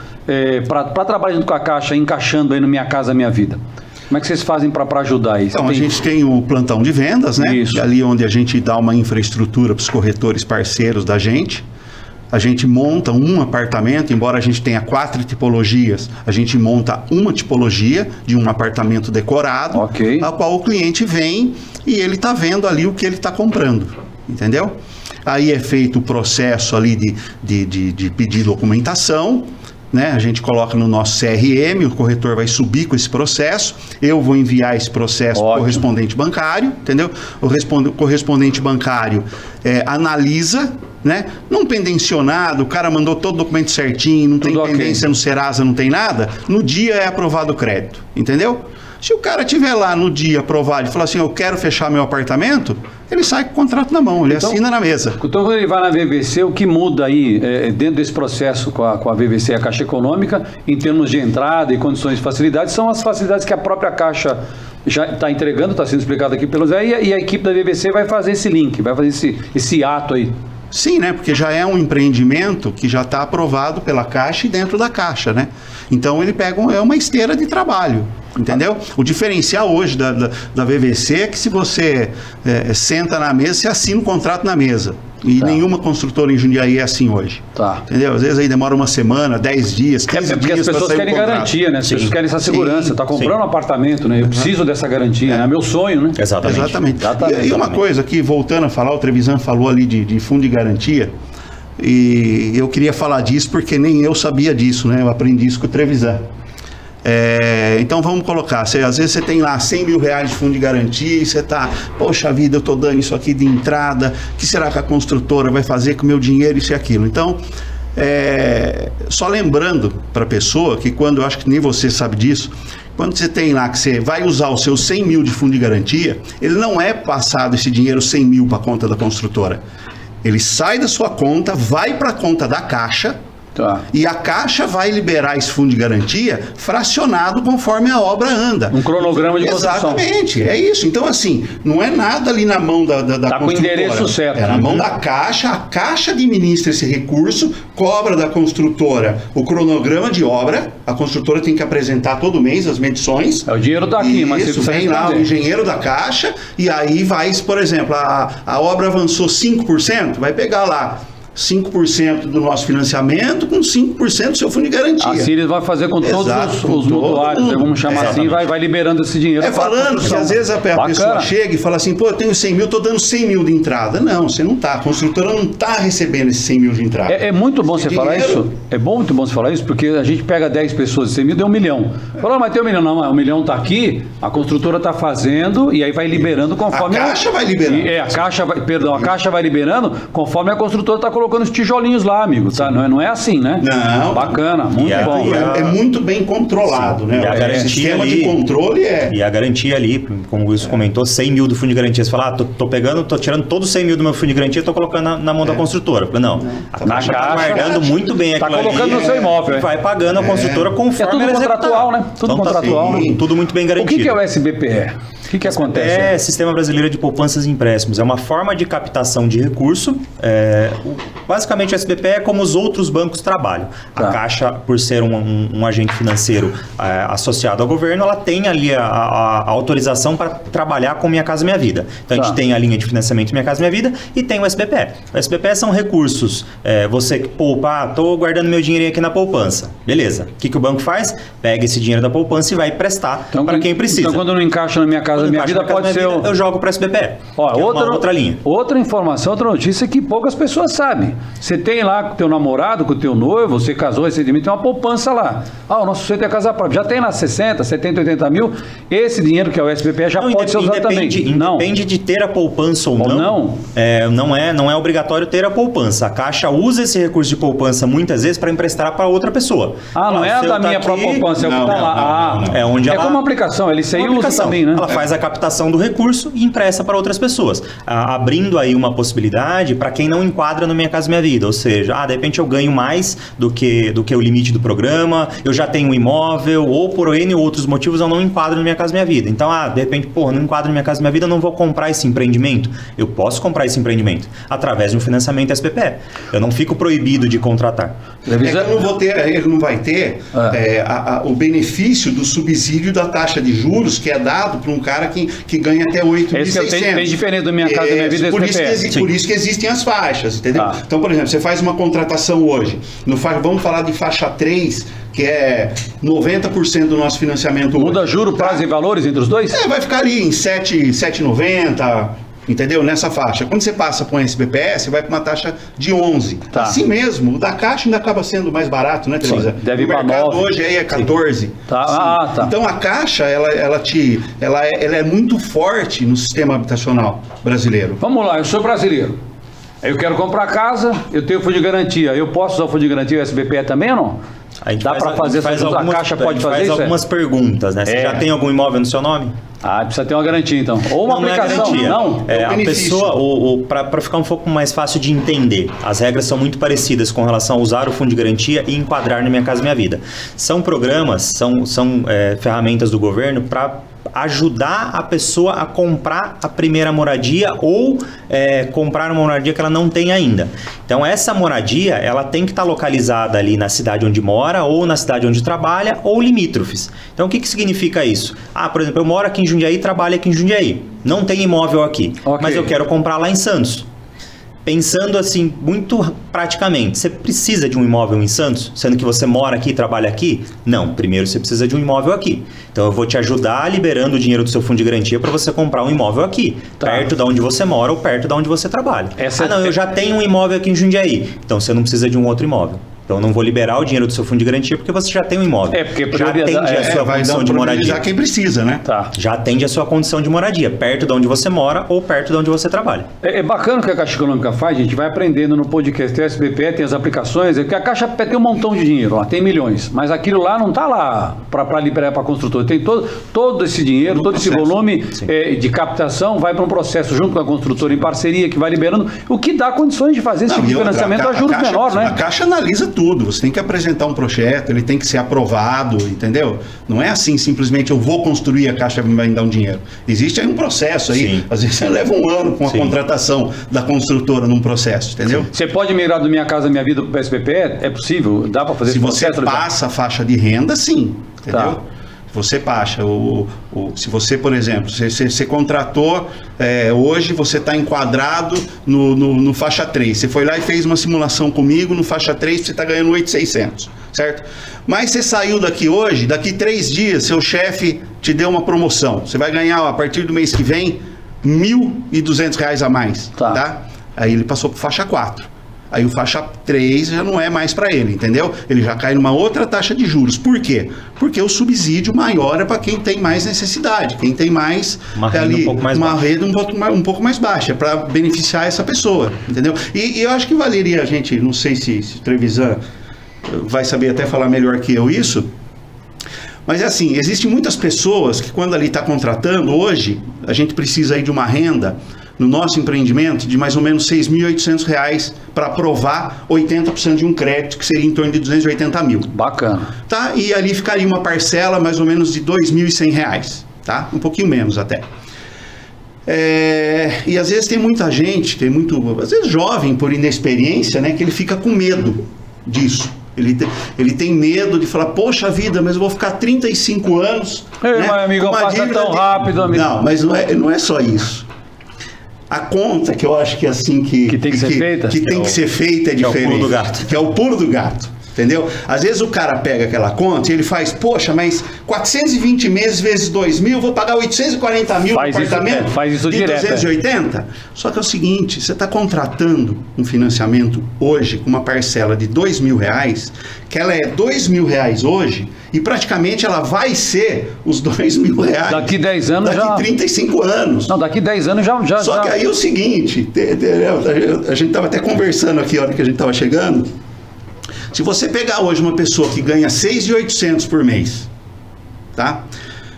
para trabalhar junto com a Caixa, encaixando aí no Minha Casa Minha Vida? Como é que vocês fazem para ajudar isso? Então, a gente tem o plantão de vendas, né? Isso. Ali onde a gente dá uma infraestrutura para os corretores parceiros da gente. A gente monta um apartamento, embora a gente tenha 4 tipologias, a gente monta uma tipologia de um apartamento decorado, a qual o cliente vem e ele está vendo ali o que ele está comprando, entendeu? Aí é feito o processo ali de pedir documentação, né? A gente coloca no nosso CRM, o corretor vai subir com esse processo, eu vou enviar esse processo para o correspondente bancário, entendeu? O correspondente bancário analisa, né? Não pendencionado, o cara mandou todo o documento certinho, não tem pendência no Serasa, não tem nada, no dia é aprovado o crédito, entendeu? Se o cara tiver lá no dia aprovado e falar assim, eu quero fechar meu apartamento, ele sai com o contrato na mão, ele assina na mesa. Então, quando ele vai na VVC, o que muda aí dentro desse processo com a VVC e a Caixa Econômica, em termos de entrada e condições de facilidade, são as facilidades que a própria Caixa já está entregando, está sendo explicado aqui pelo Zé, e a equipe da VVC vai fazer esse link, vai fazer esse ato aí. Sim, né? Porque já é um empreendimento que já está aprovado pela Caixa e dentro da Caixa, né? Então ele pega uma esteira de trabalho, entendeu? O diferencial hoje da VVC é que se você senta na mesa, você assina o contrato na mesa. E nenhuma construtora em Jundiaí é assim hoje. Entendeu? Às vezes aí demora uma semana, 10 dias, 15 dias. Porque as pessoas querem garantia, né? As pessoas querem essa segurança. Está comprando um apartamento, né? Eu preciso dessa garantia, né? É meu sonho, né? Exatamente. E uma coisa aqui, voltando a falar, o Trevisan falou ali de fundo de garantia. E eu queria falar disso porque nem eu sabia disso, né? Eu aprendi isso com o Trevisan. Então vamos colocar, às vezes você tem lá 100 mil reais de fundo de garantia e você está, poxa vida, eu estou dando isso aqui de entrada, o que será que a construtora vai fazer com o meu dinheiro, isso e aquilo? Então, só lembrando para a pessoa que quando, eu acho que nem você sabe disso, quando você tem lá que você vai usar os seus 100 mil de fundo de garantia, ele não é passado esse dinheiro 100 mil para a conta da construtora. Ele sai da sua conta, vai para a conta da Caixa, e a Caixa vai liberar esse fundo de garantia fracionado conforme a obra anda. Um cronograma de construção. Exatamente, é isso. Então, assim, não é nada ali na mão da construtora. Com o endereço certo. É na mão da Caixa, a Caixa administra esse recurso, cobra da construtora o cronograma de obra, a construtora tem que apresentar todo mês as medições. O dinheiro está aqui, mas isso vem lá o engenheiro da Caixa, e aí vai, por exemplo, a obra avançou 5%, vai pegar lá 5% do nosso financiamento com 5% do seu fundo de garantia. Assim ele vai fazer com todos os mutuários, vamos chamar assim, vai liberando esse dinheiro. Falando que às vezes a pessoa chega e fala assim, pô, eu tenho 100 mil, estou dando 100 mil de entrada. Não, você não está. A construtora não está recebendo esses 100 mil de entrada. É muito bom você falar isso. É muito bom você falar isso, porque a gente pega 10 pessoas de 100 mil, deu 1 milhão. Falou, mas tem 1 milhão. Não, mas 1 milhão está aqui, a construtora está fazendo e aí vai liberando conforme... A Caixa vai liberando. A Caixa vai liberando conforme a construtora está colocando os tijolinhos lá, amigo, tá? Não é assim, né? Não. Bacana, muito bom. É muito bem controlado, né? O sistema de controle E a garantia ali, como o Wilson comentou, 100 mil do fundo de garantia. Você fala, tô tirando todos os 100 mil do meu fundo de garantia e tô colocando na mão da construtora. Não. A Caixa tá guardando muito bem aquilo ali. Tá colocando no seu imóvel. Vai pagando a construtora conforme tudo contratual, né? Tudo contratual. Tudo muito bem garantido. O que é o SBPE? O que acontece? É Sistema Brasileiro de Poupanças e Empréstimos. É uma forma de captação de recurso. Basicamente, o SBPE é como os outros bancos trabalham. A Caixa, por ser um agente financeiro associado ao governo, ela tem ali a autorização para trabalhar com Minha Casa Minha Vida. Então, a gente tem a linha de financiamento Minha Casa Minha Vida e tem o SBPE. O SBPE são recursos. Você poupa, estou guardando meu dinheirinho aqui na poupança. Beleza. O que o banco faz? Pega esse dinheiro da poupança e vai emprestar para quem precisa. Então, quando não encaixa na Minha Casa Minha Vida, pode ser... Eu jogo para o SBPE. Outra linha. Outra informação, outra notícia que poucas pessoas sabem. Você tem lá com o teu namorado, com o teu noivo, você casou recentemente, tem uma poupança lá. O nosso sonho é casar próprio. Já tem lá 60, 70, 80 mil. Esse dinheiro que é o SBPE já pode ser usado também. Independe de ter a poupança ou não. Não é obrigatório ter a poupança. A Caixa usa esse recurso de poupança muitas vezes para emprestar para outra pessoa. Não é da minha própria poupança, é o que está lá. É onde ela... É como uma aplicação, ele usa também, né? Ela faz a captação do recurso e empresta para outras pessoas. Abrindo aí uma possibilidade para quem não enquadra no Minha Casa Minha Vida. Ou seja, de repente eu ganho mais do que o limite do programa, eu já tenho um imóvel, ou por N outros motivos eu não enquadro no Minha Casa Minha Vida. Então, de repente, não enquadro no Minha Casa Minha Vida, eu não vou comprar esse empreendimento. Eu posso comprar esse empreendimento através de um financiamento SBPE. Eu não fico proibido de contratar. Ele não vai ter o benefício do subsídio da taxa de juros que é dado para um cara que ganha até 8.600. Esse é bem diferente do Minha Casa Minha Vida. Por isso que existem as faixas, entendeu? Então, por exemplo, você faz uma contratação hoje, vamos falar de faixa 3, que é 90% do nosso financiamento hoje. Muda juro, prazo e valores entre os dois? Vai ficar ali em 7,90, entendeu? Nessa faixa. Quando você passa para um SBPE, você vai para uma taxa de 11. Assim mesmo, o da Caixa ainda acaba sendo mais barato, né, Teresa? Deve ir para 9. Hoje aí é 14. Então a Caixa, ela é muito forte no sistema habitacional brasileiro. Vamos lá, eu sou brasileiro. Eu quero comprar casa, eu tenho fundo de garantia. Eu posso usar o fundo de garantia o SBPE também ou não? Dá para fazer a Caixa pode fazer isso? Faz algumas perguntas, né? Você já tem algum imóvel no seu nome? Precisa ter uma garantia, então. Ou uma aplicação, não? A pessoa, para ficar um pouco mais fácil de entender, as regras são muito parecidas com relação a usar o fundo de garantia e enquadrar na Minha Casa Minha Vida. São programas, são ferramentas do governo para ajudar a pessoa a comprar a primeira moradia ou comprar uma moradia que ela não tem ainda. Então, essa moradia, ela tem que estar localizada ali na cidade onde mora ou na cidade onde trabalha ou limítrofes. Então, o que significa isso? Por exemplo, eu moro aqui em Jundiaí, trabalho aqui em Jundiaí. Não tem imóvel aqui, mas eu quero comprar lá em Santos. Pensando assim, muito praticamente, você precisa de um imóvel em Santos, sendo que você mora aqui e trabalha aqui? Não, primeiro você precisa de um imóvel aqui. Então eu vou te ajudar liberando o dinheiro do seu fundo de garantia para você comprar um imóvel aqui, perto da onde você mora ou perto da onde você trabalha. Eu já tenho um imóvel aqui em Jundiaí, então você não precisa de um outro imóvel. Então, eu não vou liberar o dinheiro do seu fundo de garantia porque você já tem um imóvel. Porque já atende a sua condição de moradia. Quem precisa, né? Tá. Já atende a sua condição de moradia, perto de onde você mora ou perto de onde você trabalha. É bacana o que a Caixa Econômica faz, a gente vai aprendendo no podcast. Tem a SBPE, tem as aplicações, que a Caixa tem um montão de dinheiro lá, tem milhões, mas aquilo lá não está lá para liberar para a construtora. Tem todo esse dinheiro, todo esse volume de captação vai para um processo junto com a construtora em parceria que vai liberando, o que dá condições de fazer esse tipo de financiamento a juros menor, né? A Caixa analisa tudo, você tem que apresentar um projeto, ele tem que ser aprovado, entendeu? Não é assim, simplesmente eu vou construir, a Caixa vai me dar um dinheiro. Existe aí um processo aí, sim. Às vezes você leva um ano com a contratação da construtora num processo, entendeu? Sim. Você pode migrar do Minha Casa Minha Vida para o SBPE? É possível? Dá para fazer esse processo? Se você passa a faixa de renda, sim, entendeu? Tá. Você baixa, se você, por exemplo, você contratou, hoje você está enquadrado no faixa 3, você foi lá e fez uma simulação comigo no faixa 3, você está ganhando 8.600, certo? Mas você saiu daqui hoje, daqui 3 dias, seu chefe te deu uma promoção, você vai ganhar a partir do mês que vem R$1.200 a mais, tá? Aí ele passou para faixa 4. Aí o faixa 3 já não é mais para ele, entendeu? Ele já cai numa outra taxa de juros. Por quê? Porque o subsídio maior é para quem tem mais necessidade, quem tem mais uma renda um pouco mais baixa, para beneficiar essa pessoa, entendeu? E eu acho que valeria a gente, não sei se o Trevisan vai saber até falar melhor que eu isso, mas é assim, existem muitas pessoas que quando ali está contratando, hoje a gente precisa aí de uma renda no nosso empreendimento de mais ou menos R$6.800 para aprovar 80% de um crédito, que seria em torno de 280 mil. Bacana. Tá? E ali ficaria uma parcela mais ou menos de R$2.100, tá? Um pouquinho menos até. E às vezes tem muita gente, às vezes jovem por inexperiência, né, que ele fica com medo disso. Ele tem medo de falar, poxa vida, mas eu vou ficar 35 anos. Ei, né, meu amigo, passa tão rápido, amigo. Não, mas não é só isso. A conta que eu acho que é assim que tem que ser feita, que tem que ser feita é diferente. Que é o pulo do gato. Que é o pulo do gato, entendeu? Às vezes o cara pega aquela conta e ele faz, poxa, mas 420 meses vezes 2.000, eu vou pagar 840 mil no apartamento faz isso de direto, 280? Só que é o seguinte, você está contratando um financiamento hoje com uma parcela de R$2.000, que ela é R$2.000 hoje, e praticamente ela vai ser os R$2.000 daqui 10 anos daqui 35 anos. Não, daqui 10 anos já. Só que aí é o seguinte, a gente estava até conversando aqui a hora que a gente estava chegando. Se você pegar hoje uma pessoa que ganha 6.800 por mês, tá?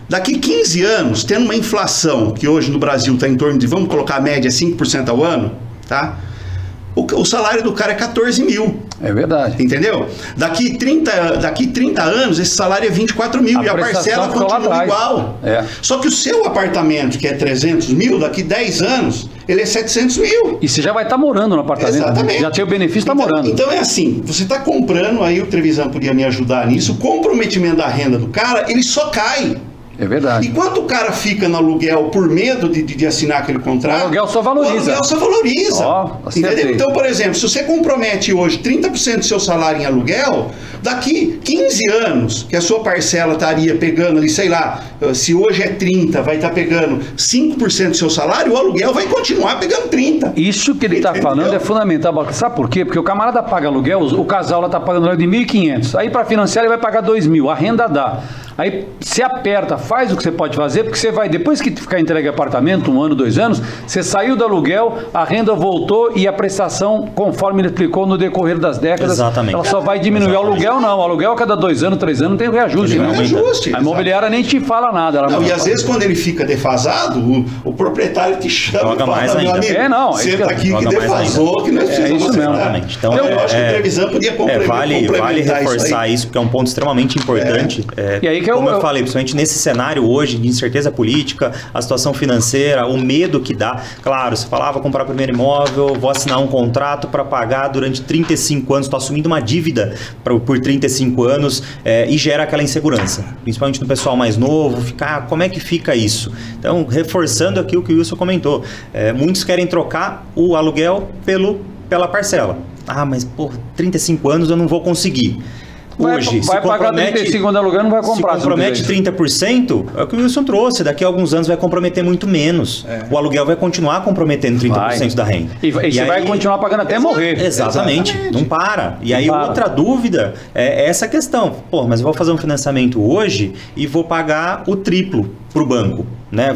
Daqui 15 anos, tendo uma inflação que hoje no Brasil está em torno de, vamos colocar a média 5% ao ano, tá? O salário do cara é 14 mil. É verdade. Entendeu? Daqui 30 anos, esse salário é 24 mil e a parcela continua igual. Só que o seu apartamento, que é 300 mil, daqui 10 anos, ele é 700 mil. E você já vai estar morando no apartamento. Exatamente. Já tem o benefício de estar morando. Então é assim, você está comprando, aí o Trevisan podia me ajudar nisso, o comprometimento da renda do cara, ele só cai. É verdade. E quanto o cara fica no aluguel por medo de assinar aquele contrato? O aluguel só valoriza. O aluguel só valoriza. Entendeu? Então, por exemplo, se você compromete hoje 30% do seu salário em aluguel, daqui 15 anos, que a sua parcela estaria pegando ali, sei lá, se hoje é 30, vai estar pegando 5% do seu salário, o aluguel vai continuar pegando 30. Isso que ele está falando é fundamental. Sabe por quê? Porque o camarada paga aluguel, o casal está pagando aluguel de 1.500. Aí para financiar ele vai pagar 2.000. A renda dá. Aí se aperta, faz o que você pode fazer, porque você vai, depois que ficar entregue apartamento, 1 ano, 2 anos, você saiu do aluguel, a renda voltou e a prestação, conforme ele explicou no decorrer das décadas, ela só vai diminuir. O aluguel não, o aluguel a cada 2 anos, 3 anos tem reajuste. Tem reajuste. A imobiliária nem te fala nada. E às vezes quando ele fica defasado, o proprietário te chama e fala, meu amigo, senta aqui que defasou, que nós precisamos isso mesmo. Então, eu acho que o Trevisan podia complementar vale reforçar isso, porque é um ponto extremamente importante. E aí como eu falei, principalmente nesse cenário hoje de incerteza política, a situação financeira, o medo que dá. Claro, você falava, comprar o primeiro imóvel, vou assinar um contrato para pagar durante 35 anos, estou assumindo uma dívida por 35 anos e gera aquela insegurança. Principalmente no pessoal mais novo, como é que fica isso? Então, reforçando aqui o que o Wilson comentou, muitos querem trocar o aluguel pela parcela. Mas, 35 anos eu não vou conseguir. Hoje, vai pagar 35 quando aluguel, não vai comprar. Se compromete 30%, é o que o Wilson trouxe. Daqui a alguns anos vai comprometer muito menos. O aluguel vai continuar comprometendo 30% da renda. E você vai continuar pagando até morrer. Exatamente. Não para. E aí outra dúvida é essa questão. Pô, mas eu vou fazer um financiamento hoje e vou pagar o triplo para o banco. Né?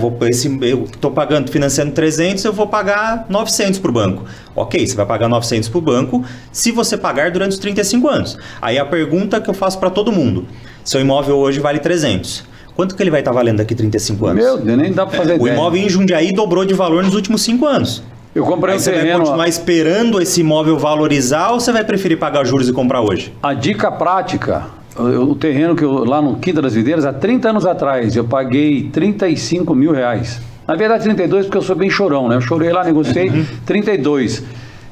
Eu estou financiando 300, eu vou pagar 900 para o banco. Ok, você vai pagar 900 para o banco se você pagar durante os 35 anos. Aí a pergunta que eu faço para todo mundo: seu imóvel hoje vale 300. Quanto que ele vai estar valendo daqui a 35 anos? Meu Deus, nem dá para fazer ideia. O imóvel em Jundiaí dobrou de valor nos últimos 5 anos. Eu comprei um terreno. Você vai continuar esperando esse imóvel valorizar ou você vai preferir pagar juros e comprar hoje? A dica prática: o terreno que lá no Quinta das Videiras, há 30 anos atrás, eu paguei 35 mil reais. Na verdade, 32, porque eu sou bem chorão, né? Eu chorei lá, negociei 32.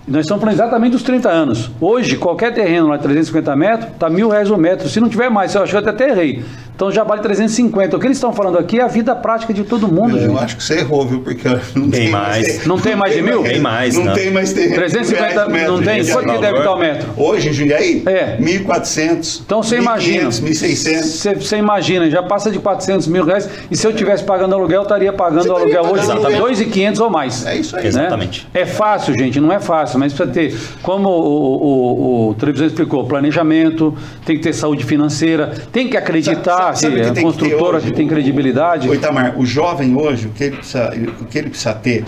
Nós estamos falando exatamente dos 30 anos. Hoje, qualquer terreno lá de 350 metros, está R$1.000 o metro. Se não tiver mais, eu acho que eu até errei. Então já vale 350. O que eles estão falando aqui é a vida prática de todo mundo. Eu acho que você errou, viu? Porque não tem mais. Não tem mais de 1.000? Tem mais. Não tem mais terreno. 350 não tem? Quanto que deve estar o metro? Hoje, em Jundiaí? É. 1.400. Então você imagina. 1.600. Você imagina, já passa de 400 mil reais. E se eu estivesse pagando aluguel, eu estaria pagando aluguel hoje 2.500 ou mais. É isso aí. Né? Exatamente. É fácil, gente, não é fácil, mas precisa ter, como o Trevisan explicou, planejamento, tem que ter saúde financeira, tem que acreditar que a construtora que tem credibilidade. Itamar, o jovem hoje, o que ele precisa ter,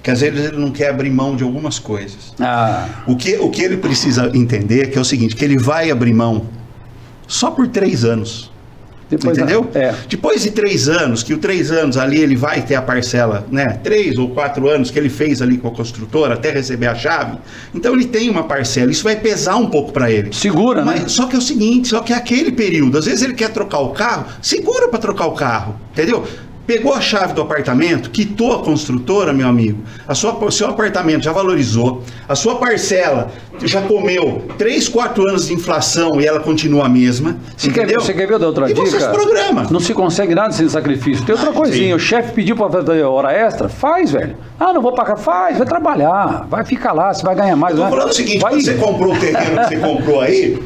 que às vezes ele não quer abrir mão de algumas coisas. O que ele precisa entender é que é o seguinte, que ele vai abrir mão só por 3 anos. Entendeu? Depois de 3 anos, que o 3 anos ali ele vai ter a parcela, né? 3 ou 4 anos que ele fez ali com a construtora até receber a chave. Então ele tem uma parcela, isso vai pesar um pouco para ele. Segura, né? Só que é o seguinte, só que é aquele período, às vezes ele quer trocar o carro, segura para trocar o carro, entendeu? Pegou a chave do apartamento, quitou a construtora, meu amigo, o seu apartamento já valorizou, a sua parcela já comeu 3, 4 anos de inflação e ela continua a mesma. Você quer ver da outra dica? Você se programa. Não se consegue nada sem sacrifício. Tem outra coisinha, o chefe pediu para fazer hora extra, faz, velho. Não vou pagar, faz, vai trabalhar, vai ficar lá, você vai ganhar mais. Eu tô falando o seguinte, quando você comprou o terreno que você comprou aí,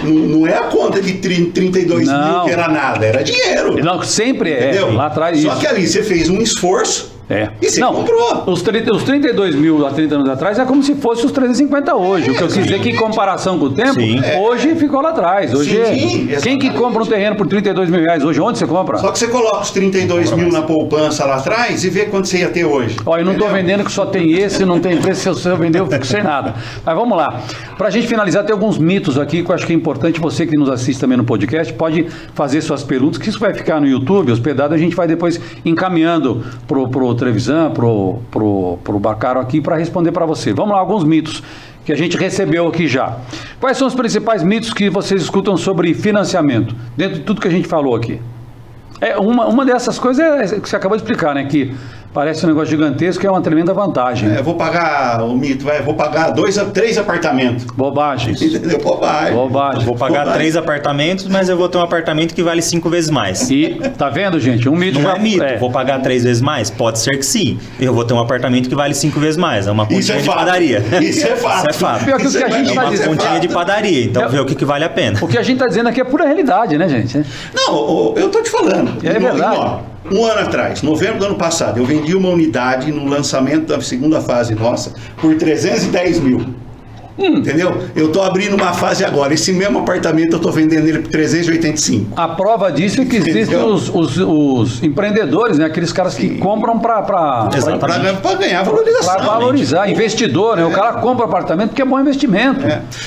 não é a conta de 32 mil que era nada, era dinheiro. Não, sempre entendeu? Lá atrás Só que ali você fez um esforço. E você comprou. Os 32 mil há 30 anos atrás é como se fosse os 350 hoje. O que eu quis dizer que em comparação com o tempo, hoje ficou lá atrás. Hoje quem que compra um terreno por 32 mil reais hoje? Onde você compra? Só que você coloca os 32 mil na poupança lá atrás e vê quanto você ia ter hoje. Eu não estou vendendo que só tem esse, não tem preço. Se eu vender, eu fico sem nada. Mas vamos lá. Para a gente finalizar, tem alguns mitos aqui que eu acho que é importante. Você que nos assiste também no podcast pode fazer suas perguntas, que isso vai ficar no YouTube hospedado. A gente vai depois encaminhando pro Trevisan, pro Bacaro aqui para responder para você. Vamos lá, alguns mitos que a gente recebeu aqui já. Quais são os principais mitos que vocês escutam sobre financiamento, dentro de tudo que a gente falou aqui? Uma dessas coisas é que você acabou de explicar, né? Que parece um negócio gigantesco, é uma tremenda vantagem. Eu vou pagar, o mito, vou pagar 2 a 3 apartamentos. Bobagens. Entendeu? Bobagem. Vou pagar 3 apartamentos, mas eu vou ter um apartamento que vale 5 vezes mais. E, tá vendo, gente? Um mito não é mito. Vou pagar 3 vezes mais? Pode ser que sim. Eu vou ter um apartamento que vale 5 vezes mais. É uma continha de padaria. Isso é fato. Isso é fato. Pior que o que a gente tá dizendo. É uma continha de padaria. Então vê o que vale a pena. O que a gente está dizendo aqui é pura realidade, né, gente? Não, eu tô te falando. É verdade. Um ano atrás, novembro do ano passado, eu vendi uma unidade no lançamento da segunda fase nossa por 310 mil. Entendeu? Eu estou abrindo uma fase agora. Esse mesmo apartamento eu estou vendendo ele por 385. A prova disso é que existem os empreendedores, né? Aqueles caras que compram para ganhar valorização. Para valorizar, investidor, né? O cara compra apartamento porque é bom investimento.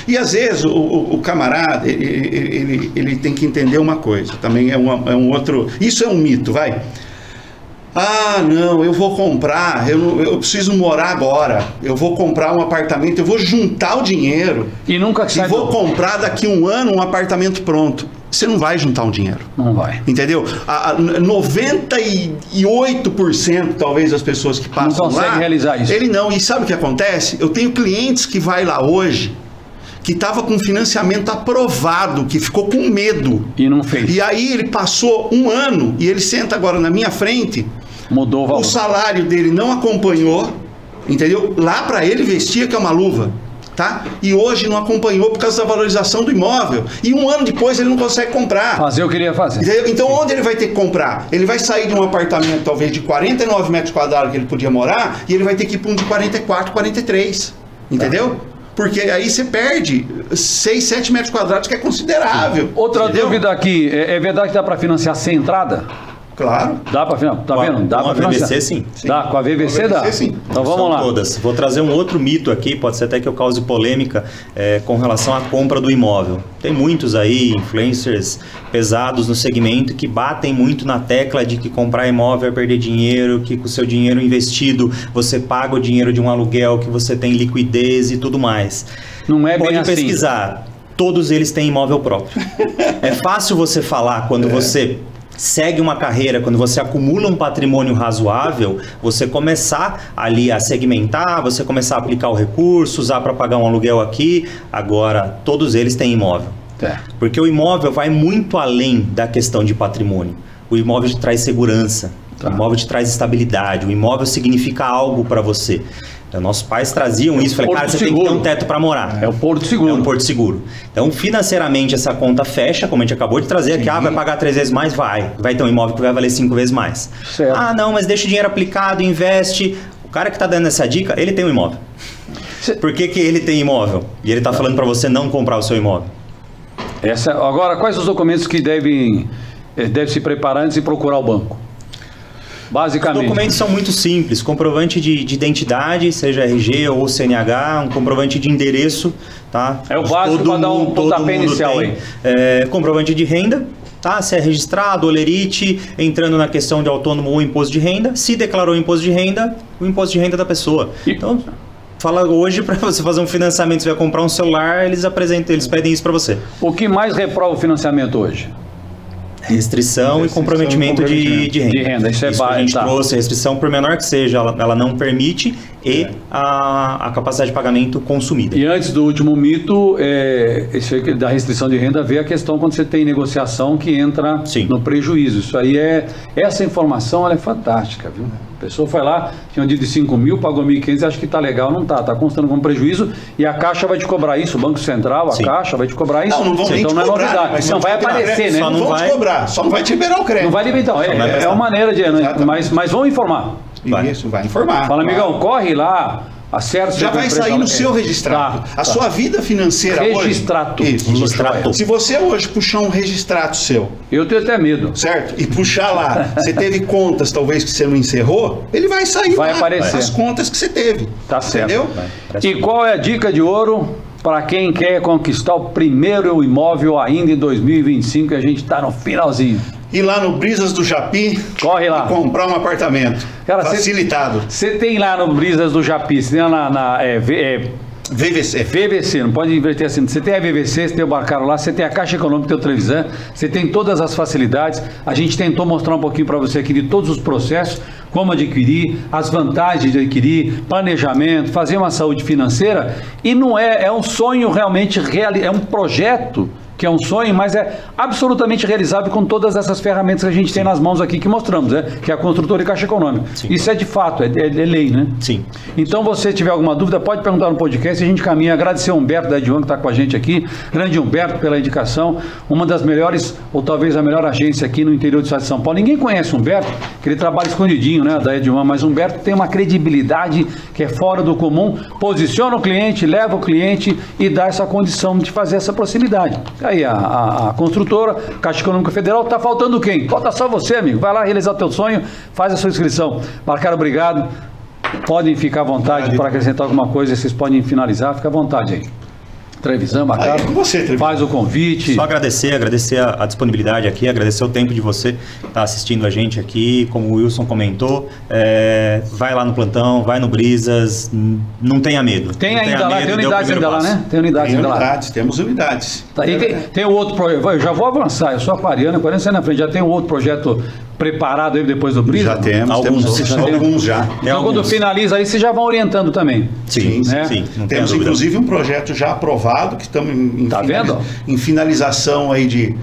E às vezes o camarada, ele tem que entender uma coisa. Também é um outro... Isso é um mito, vai. Não, eu vou comprar, eu preciso morar agora, eu vou comprar um apartamento, eu vou juntar o dinheiro e vou comprar daqui a um ano um apartamento pronto. Você não vai juntar um dinheiro. Não vai. Entendeu? 98% talvez das pessoas que passam não consegue realizar isso. Ele não. E sabe o que acontece? Eu tenho clientes que vai lá hoje que estava com financiamento aprovado, que ficou com medo. E não fez. E aí ele passou um ano e ele senta agora na minha frente. Mudou o valor. O salário dele não acompanhou, entendeu? Lá para ele vestia que é uma luva. tá? E hoje não acompanhou por causa da valorização do imóvel. E um ano depois ele não consegue comprar. Fazer o que ele ia fazer. Entendeu? Então onde ele vai ter que comprar? Ele vai sair de um apartamento talvez de 49 metros quadrados que ele podia morar e ele vai ter que ir para um de 44, 43. Entendeu? Porque aí você perde 6, 7 metros quadrados, que é considerável. Outra entendeu? dúvida aqui, é verdade que dá para financiar sem entrada? Claro. Dá para financiar? Tá vendo? Dá Com a para financiar. VVC, sim. Dá, com a VVC Com a dá. VVC, sim. Então vamos São lá. todas. Vou trazer um outro mito aqui, pode ser até que eu cause polêmica com relação à compra do imóvel. Tem muitos aí, influencers pesados no segmento, que batem muito na tecla de que comprar imóvel é perder dinheiro, que com o seu dinheiro investido você paga o dinheiro de um aluguel, que você tem liquidez e tudo mais. Não é bem Pode assim. pesquisar. Todos eles têm imóvel próprio. É fácil você falar quando você segue uma carreira, quando você acumula um patrimônio razoável, você começar ali a segmentar, você começar a aplicar o recurso, usar para pagar um aluguel aqui. Agora, todos eles têm imóvel. Porque o imóvel vai muito além da questão de patrimônio. O imóvel te traz segurança, o imóvel te traz estabilidade, o imóvel significa algo para você. Então, nossos pais traziam isso. Falei, cara, você tem que ter um teto para morar. É o Porto Seguro. É um Porto Seguro. Então, financeiramente, essa conta fecha, como a gente acabou de trazer aqui. Vai pagar 3 vezes mais? Vai ter um imóvel que vai valer 5 vezes mais. Certo. Ah, não, mas deixa o dinheiro aplicado, investe. O cara que está dando essa dica, ele tem um imóvel. Por que ele tem imóvel? E ele está falando para você não comprar o seu imóvel. Agora, quais os documentos que deve se preparar antes de procurar o banco? Basicamente. Os documentos são muito simples. Comprovante de identidade, seja RG ou CNH, um comprovante de endereço, tá? É o básico para dar um pontapé inicial aí. Comprovante de renda, tá? Se é registrado, olerite, entrando na questão de autônomo ou imposto de renda. Se declarou imposto de renda, o imposto de renda da pessoa. Então, fala hoje, para você fazer um financiamento, você vai comprar um celular, eles pedem isso para você. O que mais reprova o financiamento hoje? Restrição e comprometimento de renda. De renda, isso é básico. A gente trouxe, restrição, por menor que seja, ela não permite, e a capacidade de pagamento consumida. E antes do último mito, da restrição de renda, vê a questão quando você tem negociação que entra no prejuízo. Isso aí essa informação ela é fantástica, viu? A pessoa foi lá, tinha um dia de 5 mil, pagou 1.500, acha que está legal, não está, está constando como prejuízo, e a Caixa vai te cobrar isso, o Banco Central, a Caixa vai te cobrar isso. Não vão nem então te não é cobrar, novidade. mas Não vai aparecer, né? Só não vão te cobrar, só não vai te liberar o crédito. Não vai liberar, então, é uma maneira de... Mas vão informar. Isso, vai informar. Fala, amigão, corre lá, acerta... Já vai sair no seu registrado. A sua vida financeira registrado. hoje... Registrado. Se você hoje puxar um registrado seu... Eu tenho até medo. Certo? E puxar lá, você teve contas talvez que você não encerrou, ele vai sair vai aparecer as contas que você teve. Tá certo. Entendeu? E qual é a dica de ouro para quem quer conquistar o primeiro imóvel ainda em 2025, que a gente está no finalzinho? Ir lá no Brisas do Japi, corre lá, e comprar um apartamento. Cara, facilitado. Você tem lá no Brisas do Japi, você tem lá VVC. VVC, não pode inverter assim. Você tem a VVC, você tem o Barcaro lá, você tem a Caixa Econômica, tem o Trevisan, você tem todas as facilidades. A gente tentou mostrar um pouquinho para você aqui de todos os processos, como adquirir, as vantagens de adquirir, planejamento, fazer uma saúde financeira. E não é um sonho realmente é um projeto que é um sonho, mas é absolutamente realizável com todas essas ferramentas que a gente tem nas mãos aqui que mostramos, que é a construtora e Caixa Econômica. Isso é de fato, é lei, né? Sim. Então, você tiver alguma dúvida, pode perguntar no podcast, a gente caminha. Agradecer ao Humberto da Edvan que está com a gente aqui, grande Humberto pela indicação, uma das melhores, ou talvez a melhor agência aqui no interior do estado de São Paulo. Ninguém conhece o Humberto, que ele trabalha escondidinho, né, da Edvan, mas o Humberto tem uma credibilidade que é fora do comum, posiciona o cliente, leva o cliente e dá essa condição de fazer essa proximidade. Aí a construtora, Caixa Econômica Federal, está faltando quem? Falta só você, amigo. Vai lá realizar o teu sonho, faz a sua inscrição. Marcaro, obrigado. Podem ficar à vontade para acrescentar alguma coisa, vocês podem finalizar, fica à vontade aí. Trevisan, Marcaro, faz o convite. Só agradecer a disponibilidade aqui, agradecer o tempo de você estar assistindo a gente aqui, como o Wilson comentou, vai lá no plantão, vai no Brisas, não tenha medo. Tem ainda lá, tem unidades ainda lá, né? Tem unidades ainda lá. Temos unidades. Tá, e tem o outro projeto, eu já vou avançar, eu sou aquariano, sai na frente, já tem um outro projeto preparado aí depois do Brisas? Já temos, alguns já. Então quando finaliza aí, vocês já vão orientando também. Sim, né? Sim. Temos inclusive um projeto já aprovado, que estamos em finalização aí de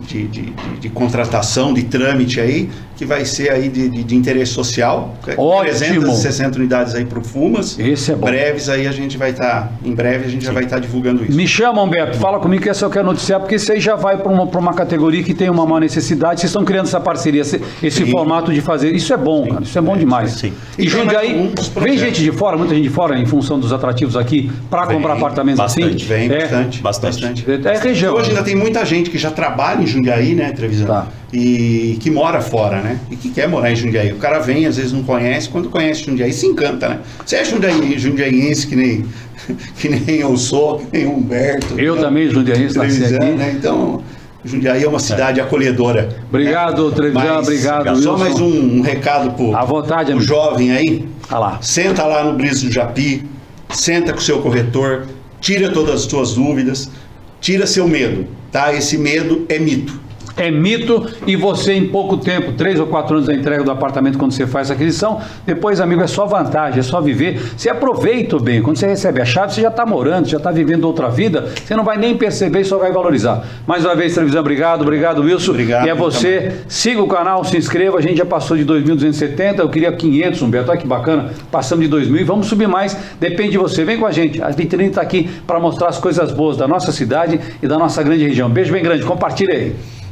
de contratação, de trâmite aí, que vai ser aí de interesse social. Ótimo. 360 unidades aí para o Fumas. Esse é bom. Breves aí a gente vai estar, em breve a gente já vai estar divulgando isso. Me chama, Humberto, fala comigo que essa eu quero noticiar, porque isso aí já vai para uma categoria que tem uma maior necessidade. Vocês estão criando essa parceria, esse formato de fazer. Isso é bom, cara, isso é bom demais. Sim. E Jundiaí, vem gente de fora, muita gente de fora, em função dos atrativos aqui, para comprar apartamentos bastante, assim? Vem bastante. É região. Hoje ainda tem muita gente que já trabalha em Jundiaí, né, Trevisan? Tá. E que mora fora, né? E que quer morar em Jundiaí. O cara vem, às vezes não conhece, quando conhece Jundiaí, se encanta, né? Você é jundiaiense que nem eu sou, que nem o Humberto. Eu também, jundiaiense, nasci aqui. Né? Então, Jundiaí é uma cidade acolhedora. Obrigado, Trevisan, obrigado. Só Wilson. mais um recado À vontade, pro amigo. jovem aí. Olha lá. Senta lá no Brisa do Japi, senta com o seu corretor, tira todas as suas dúvidas, tira seu medo, tá? Esse medo é mito. É mito, e você em pouco tempo, 3 ou 4 anos da entrega do apartamento quando você faz a aquisição, depois, amigo, é só vantagem, é só viver. Você aproveita bem, quando você recebe a chave, você já está morando, já está vivendo outra vida, você não vai nem perceber e só vai valorizar. Mais uma vez, Trevisan, obrigado, Wilson. Obrigado. E é você, também. siga o canal, se inscreva, a gente já passou de 2.270, eu queria 500, Humberto, olha que bacana, passamos de 2.000 e vamos subir mais, depende de você, vem com a gente, a vitrine está aqui para mostrar as coisas boas da nossa cidade e da nossa grande região. Beijo bem grande, compartilha aí.